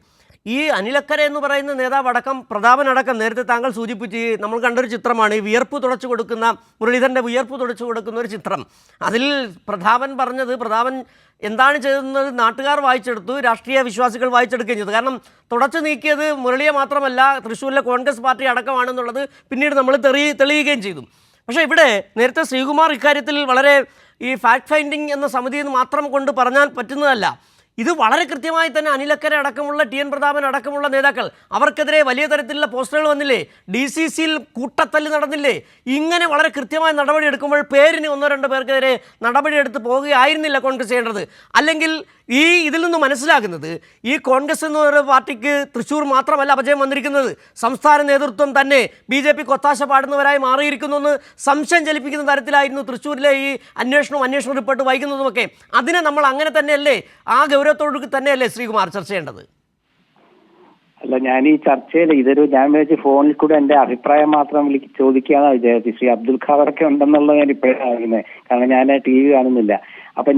B: ഈ അനിലക്കര എന്ന് പറയുന്ന നേതാവ് അടക്കം, പ്രതാപൻ അടക്കം, നേരത്തെ താങ്കൾ സൂചിപ്പിച്ച് നമ്മൾ കണ്ടൊരു ചിത്രമാണ് ഈ വിയർപ്പ് തുടച്ചു കൊടുക്കുന്ന മുരളീധരൻ്റെ വിയർപ്പ് തുടച്ചു കൊടുക്കുന്ന ഒരു ചിത്രം. അതിൽ പ്രതാപൻ എന്താണ് ചെയ്യുന്നത് നാട്ടുകാർ വായിച്ചെടുത്തു, രാഷ്ട്രീയ വിശ്വാസികൾ വായിച്ചെടുക്കുകയും ചെയ്തു. കാരണം തുടച്ചു നീക്കിയത് മുരളിയെ മാത്രമല്ല തൃശ്ശൂരിലെ കോൺഗ്രസ് പാർട്ടി അടക്കമാണെന്നുള്ളത് പിന്നീട് നമ്മൾ തെളിയുകയും ചെയ്തു. പക്ഷേ ഇവിടെ നേരത്തെ ശ്രീകുമാർ ഇക്കാര്യത്തിൽ വളരെ ഈ ഫാക്ട് ഫൈൻഡിങ് എന്ന സമിതിയിൽ മാത്രം കൊണ്ട് പറഞ്ഞാൽ പറ്റുന്നതല്ല. ഇത് വളരെ കൃത്യമായി തന്നെ അനിലക്കര അടക്കമുള്ള TN പ്രതാപൻ അടക്കമുള്ള നേതാക്കൾ, അവർക്കെതിരെ വലിയ തരത്തിലുള്ള പോസ്റ്ററുകൾ വന്നില്ലേ, DCCയിൽ കൂട്ടത്തല്ല് നടന്നില്ലേ? ഇങ്ങനെ വളരെ കൃത്യമായ നടപടി എടുക്കുമ്പോൾ പേരിന് 1-2 പേർക്കെതിരെ നടപടിയെടുത്ത് പോവുകയായിരുന്നില്ല കോൺഗ്രസ് ചെയ്യേണ്ടത്? അല്ലെങ്കിൽ ഇതിൽ നിന്ന് മനസ്സിലാക്കുന്നത് ഈ കോൺഗ്രസ് എന്ന ഒരു പാർട്ടിക്ക് തൃശ്ശൂർ മാത്രമല്ല അപജയം വന്നിരിക്കുന്നത്, സംസ്ഥാന നേതൃത്വം തന്നെ BJP ഒത്താശ പാടുന്നവരായി മാറിയിരിക്കുന്നു എന്ന് സംശയം ജനിപ്പിക്കുന്ന തരത്തിലായിരുന്നു തൃശ്ശൂരിലെ ഈ അന്വേഷണ റിപ്പോർട്ട് വൈകുന്നതുമൊക്കെ. അതിനെ നമ്മൾ അങ്ങനെ തന്നെയല്ലേ, ആ ഗൗരവത്തോടു തന്നെയല്ലേ ശ്രീകുമാർ ചർച്ച ചെയ്യേണ്ടത്?
F: അല്ല, ഞാൻ ഈ ചർച്ചയിൽ ഞാൻ വിചാരിച്ചു ഫോണിൽ കൂടെ എന്റെ അഭിപ്രായം മാത്രം ചോദിക്കാന്ന് വിചാരിച്ചു. ശ്രീ അബ്ദുൽ ഖാദറൊക്കെ ഉണ്ടെന്നുള്ളത് ഞാൻ ഇപ്പോഴാണ് അറിയുന്നത്, കാരണം ഞാൻ TV കാണുന്നില്ല. അപ്പൊ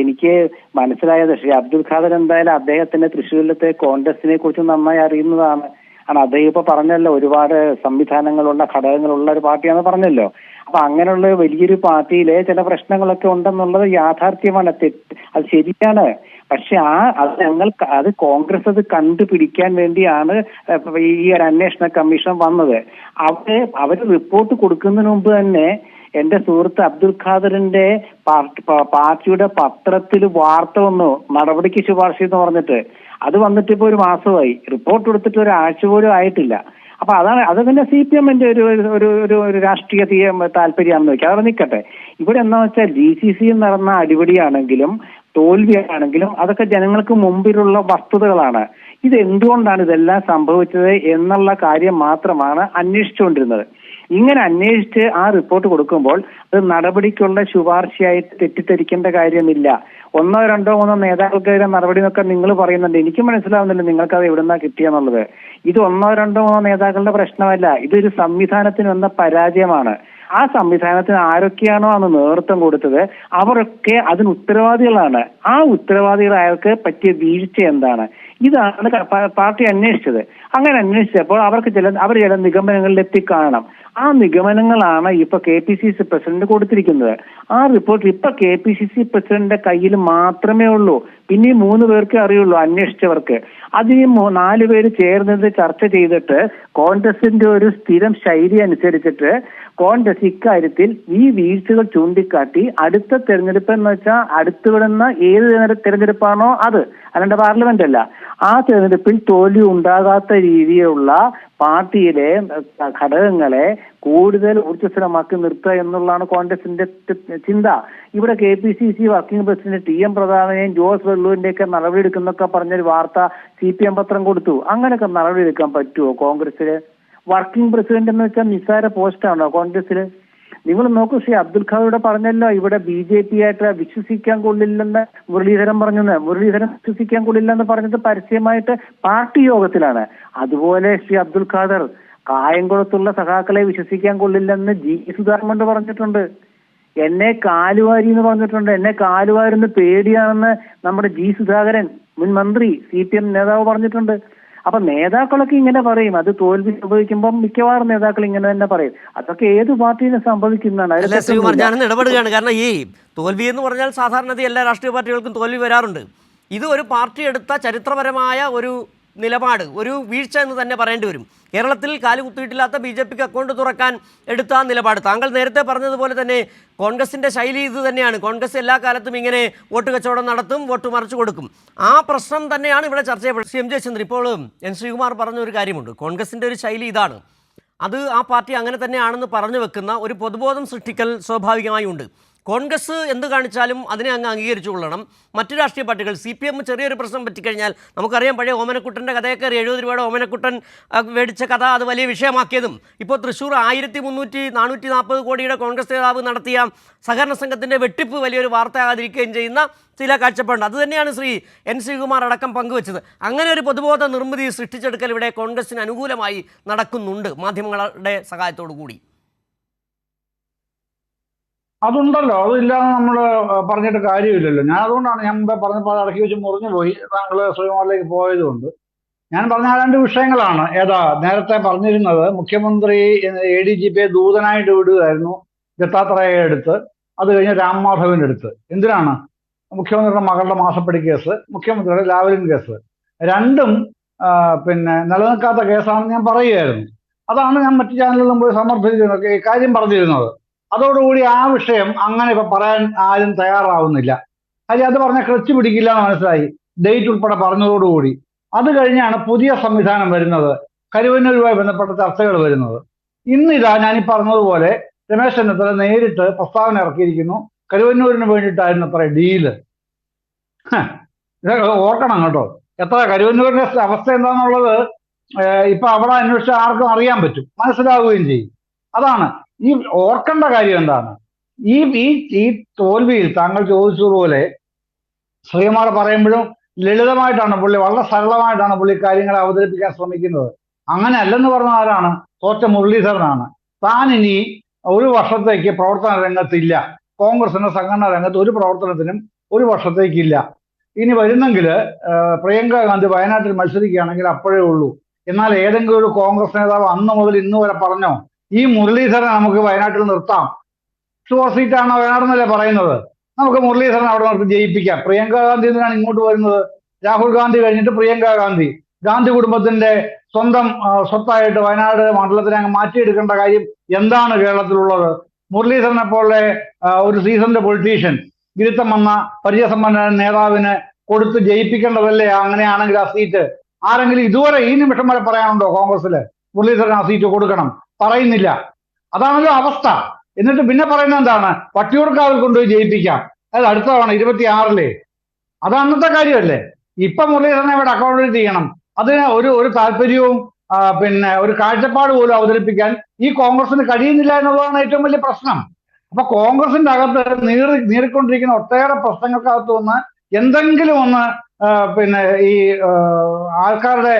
F: എനിക്ക് മനസ്സിലായത് ശ്രീ അബ്ദുൽ ഖാദർ എന്തായാലും അദ്ദേഹത്തിന്റെ തൃശ്ശൂരിലത്തെ കോൺഗ്രസിനെ കുറിച്ച് നന്നായി അറിയുന്നതാണ്. കാരണം അദ്ദേഹം ഇപ്പൊ പറഞ്ഞല്ലോ ഒരുപാട് സംവിധാനങ്ങളുള്ള ഘടകങ്ങളുള്ള ഒരു പാർട്ടിയാണെന്ന് പറഞ്ഞല്ലോ. അപ്പൊ അങ്ങനെയുള്ള വലിയൊരു പാർട്ടിയിലെ ചില പ്രശ്നങ്ങളൊക്കെ ഉണ്ടെന്നുള്ളത് യാഥാർത്ഥ്യമാണ്, അത് ശരിയാണ്. പക്ഷെ അത് കോൺഗ്രസ് അത് കണ്ടുപിടിക്കാൻ വേണ്ടിയാണ് ഈ ഒരു അന്വേഷണ കമ്മീഷൻ വന്നത്. അവര് റിപ്പോർട്ട് കൊടുക്കുന്നതിന് മുമ്പ് തന്നെ എന്റെ സുഹൃത്ത് അബ്ദുൽ ഖാദറിന്റെ പാർട്ടിയുടെ പത്രത്തിൽ വാർത്ത വന്നു, നടപടിക്ക് ശുപാർശ എന്ന് പറഞ്ഞിട്ട്. അത് വന്നിട്ട് ഇപ്പൊ 1 മാസമായി, റിപ്പോർട്ട് കൊടുത്തിട്ട് 1 ആഴ്ച പോലും ആയിട്ടില്ല. അപ്പൊ അത് പിന്നെ CPMന്റെ ഒരു രാഷ്ട്രീയ താല്പര്യമാണെന്ന് വെക്കാം, അവിടെ നിൽക്കട്ടെ. ഇവിടെ എന്താ വെച്ചാൽ GCCയിൽ നടന്ന അടിപൊളിയാണെങ്കിലും തോൽവിയാണെങ്കിലും അതൊക്കെ ജനങ്ങൾക്ക് മുമ്പിലുള്ള വസ്തുതകളാണ്. ഇത് എന്തുകൊണ്ടാണ് ഇതെല്ലാം സംഭവിച്ചത് എന്നുള്ള കാര്യം മാത്രമാണ് അന്വേഷിച്ചുകൊണ്ടിരുന്നത്. ഇങ്ങനെ അന്വേഷിച്ച് ആ റിപ്പോർട്ട് കൊടുക്കുമ്പോൾ അത് നടപടിക്കുള്ള ശുപാർശയായിട്ട് തെറ്റിദ്ധരിക്കേണ്ട കാര്യമില്ല. 1, 2, 3 നേതാക്കൾക്കെതിരെ നടപടി എന്നൊക്കെ നിങ്ങൾ പറയുന്നുണ്ട്. എനിക്ക് മനസ്സിലാവുന്നില്ല നിങ്ങൾക്ക് അത് എവിടുന്നാ കിട്ടിയെന്നുള്ളത്. ഇത് 1, 2, 3 നേതാക്കളുടെ പ്രശ്നമല്ല, ഇതൊരു സംവിധാനത്തിന് വന്ന പരാജയമാണ്. ആ സംവിധാനത്തിന് ആരൊക്കെയാണോ അന്ന് നേതൃത്വം കൊടുത്തത് അവരൊക്കെ അതിന് ഉത്തരവാദികളാണ്. ആ ഉത്തരവാദികളായവർക്ക് പറ്റിയ വീഴ്ച എന്താണ്? ഇതാണ് പാർട്ടി അന്വേഷിച്ചത്. അങ്ങനെ അന്വേഷിച്ചപ്പോൾ അവർ ചില നിഗമനങ്ങളിൽ എത്തിക്കാണണം. ആ നിഗമനങ്ങളാണ് ഇപ്പൊ KPCC പ്രസിഡന്റ് കൊടുത്തിരിക്കുന്നത്. ആ റിപ്പോർട്ട് ഇപ്പൊ KPCC പ്രസിഡന്റിന്റെ കയ്യിൽ മാത്രമേ ഉള്ളൂ. പിന്നെ 3 പേർക്ക് അറിയുള്ളൂ, അന്വേഷിച്ചവർക്ക്. അതിന് 4 പേര് ചേർന്നത് ചർച്ച ചെയ്തിട്ട് കോൺഗ്രസിന്റെ ഒരു സ്ഥിരം ശൈലി അനുസരിച്ചിട്ട് കോൺഗ്രസ് ഇക്കാര്യത്തിൽ ഈ വീഴ്ചകൾ ചൂണ്ടിക്കാട്ടി അടുത്ത തെരഞ്ഞെടുപ്പ് എന്ന് വെച്ചാൽ അടുത്ത് വിടുന്ന ഏത് തെരഞ്ഞെടുപ്പാണോ അത്, അല്ലാണ്ട് പാർലമെന്റ് അല്ല, ആ തെരഞ്ഞെടുപ്പിൽ തോൽവി ഉണ്ടാകാത്ത രീതിയിലുള്ള പാർട്ടിയിലെ ഘടകങ്ങളെ കൂടുതൽ ഊർജ്ജസ്വലമാക്കി നിർത്തുക എന്നുള്ളതാണ് കോൺഗ്രസിന്റെ ചിന്ത. ഇവിടെ KPCC വർക്കിംഗ് പ്രസിഡന്റ് TM പ്രതാപനെയും ജോസ് വെള്ളൂരിന്റെയൊക്കെ നടപടിയെടുക്കുന്നൊക്കെ പറഞ്ഞൊരു വാർത്ത CPM പത്രം കൊടുത്തു. അങ്ങനെയൊക്കെ നടപടിയെടുക്കാൻ പറ്റുമോ കോൺഗ്രസില്? വർക്കിംഗ് പ്രസിഡന്റ് എന്ന് വെച്ചാൽ നിസ്സാര പോസ്റ്റാണോ കോൺഗ്രസിൽ? നിങ്ങൾ നോക്കൂ, ശ്രീ അബ്ദുൽ ഖാദർ പറഞ്ഞല്ലോ, ഇവിടെ BJP ആയിട്ട് വിശ്വസിക്കാൻ കൊള്ളില്ലെന്ന് മുരളീധരൻ പറഞ്ഞെന്ന്. മുരളീധരൻ വിശ്വസിക്കാൻ കൊള്ളില്ലെന്ന് പറഞ്ഞത് പരസ്യമായിട്ട് പാർട്ടി യോഗത്തിലാണ്. അതുപോലെ ശ്രീ അബ്ദുൽ ഖാദർ കായംകുളത്തുള്ള സഖാക്കളെ വിശ്വസിക്കാൻ കൊള്ളില്ലെന്ന് G. സുധാകരൻ പറഞ്ഞിട്ടുണ്ട്. എന്നെ കാലുവാരി എന്ന് പറഞ്ഞിട്ടുണ്ട്. എന്നെ കാലുവാരെന്ന് പേടിയാണെന്ന് നമ്മുടെ G. സുധാകരൻ മുൻ മന്ത്രി CPM നേതാവ് പറഞ്ഞിട്ടുണ്ട്. അപ്പൊ നേതാക്കളൊക്കെ ഇങ്ങനെ പറയും. അത് തോൽവി സംഭവിക്കുമ്പോൾ മിക്കവാറും നേതാക്കൾ ഇങ്ങനെ തന്നെ പറയും. അതൊക്കെ ഏത് പാർട്ടിയിലും സംഭവിക്കുന്നതാണ്.
B: അല്ല ശ്രീകുമാർ, ഞാനൊന്ന് ഇടപെടുകയാണ്. കാരണം ഈ തോൽവി എന്ന് പറഞ്ഞാൽ സാധാരണ എല്ലാ രാഷ്ട്രീയ പാർട്ടികൾക്കും തോൽവി വരാറുണ്ട്. ഇത് ഒരു പാർട്ടി എടുത്ത ചരിത്രപരമായ ഒരു നിലപാട്, ഒരു വീഴ്ച എന്ന് തന്നെ പറയേണ്ടി വരും. കേരളത്തിൽ കാലുകുത്തിയിട്ടില്ലാത്ത BJPക്ക് അക്കൗണ്ട് തുറക്കാൻ എടുത്ത ആ നിലപാട്, താങ്കൾ നേരത്തെ പറഞ്ഞതുപോലെ തന്നെ കോൺഗ്രസിൻ്റെ ശൈലി ഇത് തന്നെയാണ്. കോൺഗ്രസ് എല്ലാ കാലത്തും ഇങ്ങനെ വോട്ട് കച്ചവടം നടത്തും, വോട്ട് മറിച്ചു കൊടുക്കും. ആ പ്രശ്നം തന്നെയാണ് ഇവിടെ ചർച്ച ചെയ്യപ്പെടുന്നത്. CM ജയചന്ദ്രൻ, ഇപ്പോൾ N. ശ്രീകുമാർ പറഞ്ഞൊരു കാര്യമുണ്ട്, കോൺഗ്രസിൻ്റെ ഒരു ശൈലി ഇതാണ്, അത് ആ പാർട്ടി അങ്ങനെ തന്നെയാണെന്ന് പറഞ്ഞു വെക്കുന്ന ഒരു പൊതുബോധം സൃഷ്ടിക്കൽ സ്വാഭാവികമായി ഉണ്ട്. കോൺഗ്രസ് എന്ത് കാണിച്ചാലും അതിനെ അങ്ങ് അംഗീകരിച്ചു കൊള്ളണം. മറ്റു രാഷ്ട്രീയ പാർട്ടികൾ, CPM ചെറിയൊരു പ്രശ്നം പറ്റിക്കഴിഞ്ഞാൽ, നമുക്കറിയാം പഴയ ഓമനക്കുട്ടൻ്റെ കഥയൊക്കെ, 70 രൂപയുടെ ഓമനക്കുട്ടൻ മേടിച്ച കഥ അത് വലിയ വിഷയമാക്കിയതും, ഇപ്പോൾ തൃശ്ശൂർ 440 കോടിയുടെ കോൺഗ്രസ് നേതാവ് നടത്തിയ സഹകരണ സംഘത്തിൻ്റെ വെട്ടിപ്പ് വലിയൊരു വാർത്തയാകാതിരിക്കുകയും ചെയ്യുന്ന ചില കാഴ്ചപ്പാടുണ്ട്. അതുതന്നെയാണ് ശ്രീ N. ശ്രീകുമാർ അടക്കം പങ്കുവച്ചത്. അങ്ങനെ ഒരു പൊതുബോധ നിർമ്മിതി സൃഷ്ടിച്ചെടുക്കൽ ഇവിടെ കോൺഗ്രസിന് അനുകൂലമായി നടക്കുന്നുണ്ട് മാധ്യമങ്ങളുടെ സഹായത്തോടു കൂടി.
E: അതുണ്ടല്ലോ, അതില്ലാതെ നമ്മൾ പറഞ്ഞിട്ട് കാര്യമില്ലല്ലോ. ഞാൻ അതുകൊണ്ടാണ് ഞാൻ മുമ്പേ പറഞ്ഞപ്പോൾ അത് ഇടയ്ക്ക് വെച്ച് മുറിഞ്ഞു പോയി, താങ്കൾ ശ്രീകുമാറിലേക്ക് പോയതുകൊണ്ട്. ഞാൻ പറഞ്ഞ 2 വിഷയങ്ങളാണ്. നേരത്തെ പറഞ്ഞിരുന്നത്, മുഖ്യമന്ത്രി ADGP ദൂതനായിട്ട് വിടുകയായിരുന്നു ദത്താത്രേയയെ അടുത്ത്, അത് കഴിഞ്ഞ് രാംമാധവിൻ്റെ അടുത്ത്. എന്തിനാണ്? മുഖ്യമന്ത്രിയുടെ മകളുടെ മാസപ്പടി കേസ്, മുഖ്യമന്ത്രിയുടെ ലാവലിൻ കേസ്, രണ്ടും നിലനിൽക്കാത്ത കേസാണെന്ന് ഞാൻ പറയുകയായിരുന്നു. അതാണ് ഞാൻ മറ്റു ചാനലുകളിലും പോയി സമർത്ഥിച്ചിരുന്നത്, കാര്യം പറഞ്ഞിരുന്നത്. അതോടുകൂടി ആ വിഷയം അങ്ങനെ ഇപ്പൊ പറയാൻ ആരും തയ്യാറാവുന്നില്ല. കാര്യം അത് പറഞ്ഞാൽ ക്ലച്ച് പിടിക്കില്ല എന്ന് മനസ്സിലായി, ഡേറ്റ് ഉൾപ്പെടെ പറഞ്ഞതോടുകൂടി. അത് കഴിഞ്ഞാണ് പുതിയ സംവിധാനം വരുന്നത്, കരുവന്നൂരുമായി ബന്ധപ്പെട്ട ചർച്ചകൾ വരുന്നത്. ഇന്നിതാ ഞാനീ പറഞ്ഞതുപോലെ രമേശ് ചെന്നിത്തല നേരിട്ട് പ്രസ്താവന ഇറക്കിയിരിക്കുന്നു, കരുവന്നൂരിന് വേണ്ടിയിട്ടായിരുന്നു അത്ര ഡീല്. ഇതൊക്കെ ഓർക്കണം കേട്ടോ. കരുവന്നൂരിന്റെ അവസ്ഥ എന്താണെന്നുള്ളത് ഇപ്പൊ അവിടെ അന്വേഷിച്ച ആർക്കും അറിയാൻ പറ്റും, മനസ്സിലാവുകയും ചെയ്യും. അതാണ് ഈ ഓർക്കേണ്ട കാര്യം. എന്താണ് ഈ തോൽവിയിൽ താങ്കൾ ചോദിച്ചതുപോലെ ശ്രീകുമാർ പറയുമ്പോഴും ലളിതമായിട്ടാണ് പുള്ളി, വളരെ സരളമായിട്ടാണ് പുള്ളി കാര്യങ്ങളെ അവതരിപ്പിക്കാൻ ശ്രമിക്കുന്നത്. അങ്ങനെ അല്ലെന്ന് പറഞ്ഞ ആരാണ്? തോറ്റ മുരളീധരനാണ്. താൻ ഇനി ഒരു വർഷത്തേക്ക് പ്രവർത്തന രംഗത്തില്ല, കോൺഗ്രസിന്റെ സംഘടനാ രംഗത്ത് ഒരു പ്രവർത്തനത്തിനും ഒരു വർഷത്തേക്കില്ല. ഇനി വരുന്നെങ്കിൽ പ്രിയങ്ക ഗാന്ധി വയനാട്ടിൽ മത്സരിക്കുകയാണെങ്കിൽ അപ്പോഴേ ഉള്ളൂ. എന്നാൽ ഏതെങ്കിലും ഒരു കോൺഗ്രസ് നേതാവ് അന്ന് മുതൽ ഇന്ന് വരെ പറഞ്ഞോ ഈ മുരളീധരനെ നമുക്ക് വയനാട്ടിൽ നിർത്താം, ഷുവർ സീറ്റാണോ വയനാടെന്നല്ലേ പറയുന്നത്, നമുക്ക് മുരളീധരൻ അവിടെ നിർത്തി ജയിപ്പിക്കാം. പ്രിയങ്ക ഗാന്ധി എന്തിനാണ് ഇങ്ങോട്ട് വരുന്നത്? രാഹുൽ ഗാന്ധി കഴിഞ്ഞിട്ട് പ്രിയങ്ക ഗാന്ധി, ഗാന്ധി കുടുംബത്തിന്റെ സ്വന്തം സ്വത്തായിട്ട് വയനാട് മണ്ഡലത്തിനെ അങ്ങ് മാറ്റിയെടുക്കേണ്ട കാര്യം എന്താണ് കേരളത്തിലുള്ളത്? മുരളീധരനെ പോലെ ഒരു സീസൺഡ് പൊളിറ്റീഷ്യൻ, ഗിരിത്തം വന്ന പരിചയസമ്പന്ന നേതാവിന് കൊടുത്ത് ജയിപ്പിക്കേണ്ടതല്ലേ? അങ്ങനെയാണെങ്കിൽ ആ സീറ്റ് ആരെങ്കിലും ഇതുവരെ ഈ നിമിഷം വരെ പറയാനുണ്ടോ കോൺഗ്രസില് മുരളീധരൻ ആ സീറ്റ് കൊടുക്കണം? പറയുന്നില്ല. അതാണല്ലോ അവസ്ഥ. എന്നിട്ട് പിന്നെ പറയുന്നത് എന്താണ്? വട്ടിയൂർക്കാവിൽ കൊണ്ടുപോയി ജയിപ്പിക്കാം, അത് അടുത്ത തവണ 26-ലെ. അത് അന്നത്തെ കാര്യമല്ലേ? ഇപ്പൊ മുരളീധരനെ ഇവിടെ അക്കോമഡേറ്റ് ചെയ്യണം. അതിന് ഒരു താല്പര്യവും ഒരു കാഴ്ചപ്പാട് പോലും അവതരിപ്പിക്കാൻ ഈ കോൺഗ്രസിന് കഴിയുന്നില്ല എന്നുള്ളതാണ് ഏറ്റവും വലിയ പ്രശ്നം. അപ്പൊ കോൺഗ്രസിന്റെ അകത്ത് നീറിക്കൊണ്ടിരിക്കുന്ന ഒട്ടേറെ പ്രശ്നങ്ങൾക്കകത്ത് നിന്ന് എന്തെങ്കിലും ഒന്ന് ഈ ആൾക്കാരുടെ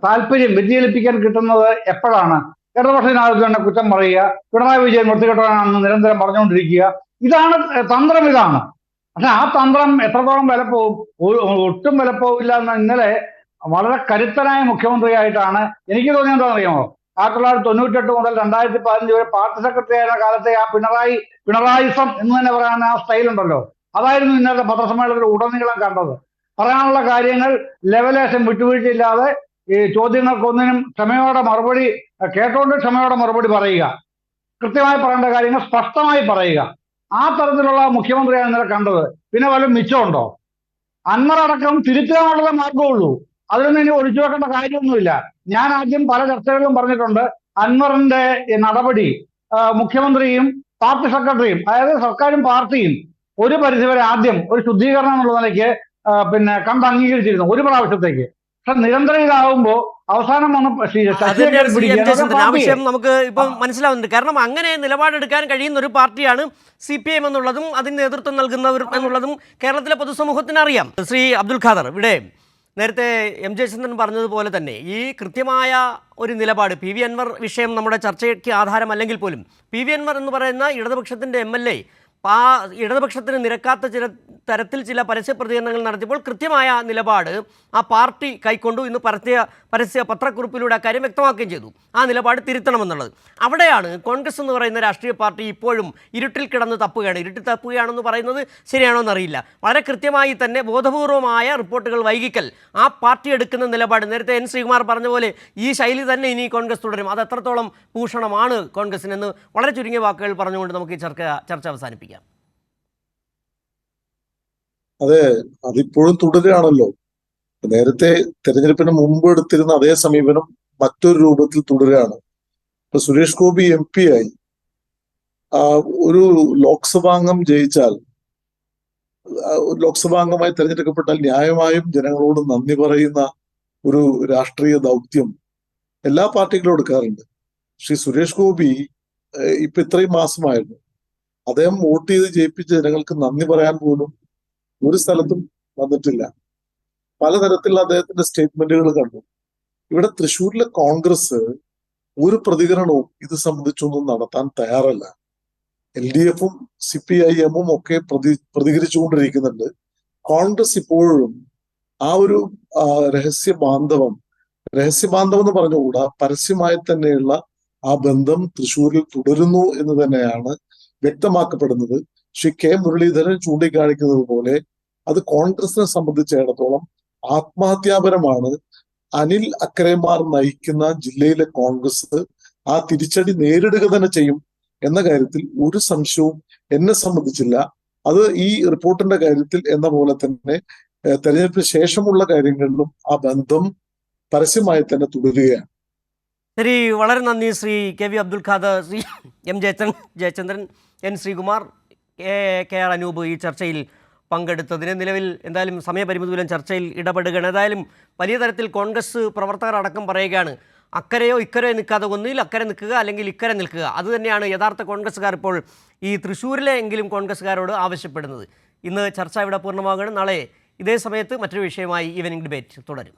E: താല്പര്യം വ്യതിചലിപ്പിക്കാൻ കിട്ടുന്നത് എപ്പോഴാണ്? ഇടതുപക്ഷ ജനാധിപത്യത്തെ കുറ്റം പറയുക, പിണറായി വിജയൻ വൃത്തികെട്ടവനാണെന്ന് നിരന്തരം പറഞ്ഞുകൊണ്ടിരിക്കുക. ഇതാണ് തന്ത്രം. ഇതാണ്. പക്ഷെ ആ തന്ത്രം എത്രത്തോളം വിലപ്പോവും? ഒട്ടും വിലപ്പോവില്ല എന്ന് ഇന്നലെ വളരെ കരുത്തനായ മുഖ്യമന്ത്രിയായിട്ടാണ് എനിക്ക് തോന്നിയത്. എന്താണെന്നറിയാമോ? 1998 മുതൽ 2015 വരെ പാർട്ടി സെക്രട്ടറി ആയിരുന്ന കാലത്തെ ആ പിണറായിസം എന്ന് തന്നെ പറയാൻ ആ സ്റ്റൈലുണ്ടല്ലോ, അതായിരുന്നു ഇന്നത്തെ പത്രസമ്മേളനത്തിൽ ഉടനീളം കണ്ടത്. പറയാനുള്ള കാര്യങ്ങൾ ലെവലേശം വിട്ടുവീഴ്ചയില്ലാതെ ഈ ചോദ്യങ്ങൾക്കൊന്നിനും ക്ഷമയോടെ മറുപടി കേട്ടോണ്ട് ക്ഷമയോടെ മറുപടി പറയുക. കൃത്യമായി പറയേണ്ട കാര്യങ്ങൾ സ്പഷ്ടമായി പറയുക. ആ തരത്തിലുള്ള മുഖ്യമന്ത്രിയാണ് ഇന്നലെ കണ്ടത്. പിന്നെ വല്ലതും മിച്ചമുണ്ടോ? അൻവർ അടക്കം തിരുത്താനുള്ള മാർഗമുള്ളൂ. അതിലൊന്നും ഇനി ഒഴിച്ചു വെക്കേണ്ട കാര്യമൊന്നുമില്ല. ഞാൻ ആദ്യം പല ചർച്ചകളിലും പറഞ്ഞിട്ടുണ്ട്, അൻവറിന്റെ നടപടി മുഖ്യമന്ത്രിയും പാർട്ടി സെക്രട്ടറിയും, അതായത് സർക്കാരും പാർട്ടിയും ഒരു പരിധിവരെ ആദ്യം ഒരു ശുദ്ധീകരണം എന്നുള്ള നിലയ്ക്ക് കണ്ട് അംഗീകരിച്ചിരുന്നു ഒരു പ്രാവശ്യത്തേക്ക്. പക്ഷെ നിരന്തരം ഇതാവുമ്പോ അവസാനം
B: ആ വിഷയം നമുക്ക് ഇപ്പം മനസ്സിലാവുന്നുണ്ട്. കാരണം അങ്ങനെ നിലപാടെടുക്കാൻ കഴിയുന്ന ഒരു പാർട്ടിയാണ് CPIM എന്നുള്ളതും അതിന് നേതൃത്വം നൽകുന്നവർ എന്നുള്ളതും കേരളത്തിലെ പൊതുസമൂഹത്തിന് അറിയാം. ശ്രീ അബ്ദുൽ ഖാദർ, ഇവിടെ നേരത്തെ M. ജയചന്ദ്രൻ പറഞ്ഞതുപോലെ തന്നെ ഈ കൃത്യമായ ഒരു നിലപാട്, PV അൻവർ വിഷയം നമ്മുടെ ചർച്ചയ്ക്ക് ആധാരമല്ലെങ്കിൽ പോലും PV അൻവർ എന്ന് പറയുന്ന ഇടതുപക്ഷത്തിൻ്റെ MLA ഇടതുപക്ഷത്തിന് നിരക്കാത്ത ചില തരത്തിൽ ചില പരസ്യ പ്രതികരണങ്ങൾ നടത്തിയപ്പോൾ കൃത്യമായ നിലപാട് ആ പാർട്ടി കൈക്കൊണ്ടു. ഇന്ന് പരസ്യ പത്രക്കുറിപ്പിലൂടെ ആ കാര്യം വ്യക്തമാക്കുകയും ചെയ്തു. ആ നിലപാട് തിരുത്തണമെന്നുള്ളത്. അവിടെയാണ് കോൺഗ്രസ് എന്ന് പറയുന്ന രാഷ്ട്രീയ പാർട്ടി ഇപ്പോഴും ഇരുട്ടിൽ കിടന്ന് തപ്പുകയാണ്. ഇരുട്ടിൽ തപ്പുകയാണെന്ന് പറയുന്നത് ശരിയാണോ എന്നറിയില്ല. വളരെ കൃത്യമായി തന്നെ ബോധപൂർവമായ റിപ്പോർട്ടുകൾ വൈകിക്കൽ ആ പാർട്ടി എടുക്കുന്ന നിലപാട്, നേരത്തെ N. ശ്രീകുമാർ പറഞ്ഞ പോലെ ഈ ശൈലി തന്നെ ഇനി കോൺഗ്രസ് തുടരും. അത് എത്രത്തോളം ഭൂഷണമാണ് കോൺഗ്രസിനെന്ന് വളരെ ചുരുങ്ങിയ വാക്കുകൾ പറഞ്ഞുകൊണ്ട് നമുക്ക് ഈ ചർച്ച അവസാനിപ്പിക്കാം.
D: അതെ, അതിപ്പോഴും തുടരുകയാണല്ലോ. നേരത്തെ തെരഞ്ഞെടുപ്പിന് മുമ്പ് എടുത്തിരുന്ന അതേ സമീപനം മറ്റൊരു രൂപത്തിൽ തുടരുകയാണ്. ഇപ്പൊ സുരേഷ് ഗോപി MP ആയി ഒരു ലോക്സഭാംഗം ജയിച്ചാൽ, ലോക്സഭാംഗമായി തെരഞ്ഞെടുക്കപ്പെട്ടാൽ ന്യായമായും ജനങ്ങളോട് നന്ദി പറയുന്ന ഒരു രാഷ്ട്രീയ ദൗത്യം എല്ലാ പാർട്ടികളും എടുക്കാറുണ്ട്. ശ്രീ സുരേഷ് ഗോപി ഇപ്പൊ ഇത്രയും മാസമായിരുന്നു, അദ്ദേഹം വോട്ട് ചെയ്ത് ജയിപ്പിച്ച ജനങ്ങൾക്ക് നന്ദി പറയാൻ പോലും ഒരു സ്ഥലത്തും വന്നിട്ടില്ല. പലതരത്തിലുള്ള അദ്ദേഹത്തിന്റെ സ്റ്റേറ്റ്മെന്റുകൾ കണ്ടു. ഇവിടെ തൃശ്ശൂരിലെ കോൺഗ്രസ് ഒരു പ്രതികരണവും ഇത് സംബന്ധിച്ചൊന്നും നടത്താൻ തയ്യാറല്ല. LDF-ഉം CPIM-ഉം ഒക്കെ പ്രതികരിച്ചുകൊണ്ടിരിക്കുന്നുണ്ട്. കോൺഗ്രസ് ഇപ്പോഴും ആ ഒരു രഹസ്യ ബാന്ധവം എന്ന് പറഞ്ഞുകൂടാ, പരസ്യമായി തന്നെയുള്ള ആ ബന്ധം തൃശ്ശൂരിൽ തുടരുന്നു എന്ന് തന്നെയാണ് വ്യക്തമാക്കപ്പെടുന്നത്. ശ്രീ K. മുരളീധരൻ ചൂണ്ടിക്കാണിക്കുന്നത് പോലെ അത് കോൺഗ്രസിനെ സംബന്ധിച്ചിടത്തോളം ആത്മഹത്യാപരമാണ്. അനിൽ അക്കരമാർ നയിക്കുന്ന ജില്ലയിലെ കോൺഗ്രസ് ആ തിരിച്ചടി നേരിടുക തന്നെ ചെയ്യും എന്ന കാര്യത്തിൽ ഒരു സംശയവും എന്നെ സംബന്ധിച്ചില്ല. അത് ഈ റിപ്പോർട്ടിന്റെ കാര്യത്തിൽ എന്ന പോലെ തന്നെ തെരഞ്ഞെടുപ്പിന് ശേഷമുള്ള കാര്യങ്ങളിലും ആ ബന്ധം പരസ്യമായി തന്നെ തുടരുകയാണ്.
B: ശരി, വളരെ നന്ദി Shri KV Abdul Khader, Shri M. Jayachandran, N. Sreekumar, KR Anoop ഈ ചർച്ചയിൽ പങ്കെടുത്തതിന്. നിലവിൽ എന്തായാലും സമയപരിമിതി മൂലം ചർച്ചയിൽ ഇടപെടുകയാണ്. ഏതായാലും വലിയ തരത്തിൽ കോൺഗ്രസ് പ്രവർത്തകർ അടക്കം പറയുകയാണ്, അക്കരെയോ ഇക്കരെയോ നിൽക്കാതെ ഒന്നിൽ അക്കരെ നിൽക്കുക അല്ലെങ്കിൽ ഇക്കരെ നിൽക്കുക. അതുതന്നെയാണ് യഥാർത്ഥ കോൺഗ്രസ്സുകാർ ഇപ്പോൾ ഈ തൃശ്ശൂരിലെ എങ്കിലും കോൺഗ്രസ്സുകാരോട് ആവശ്യപ്പെടുന്നത്. ഇന്ന് ചർച്ച ഇവിടെ പൂർണ്ണമാകുകയാണ്. നാളെ ഇതേ സമയത്ത് മറ്റൊരു വിഷയമായി ഈവനിംഗ് ഡിബേറ്റ് തുടരും.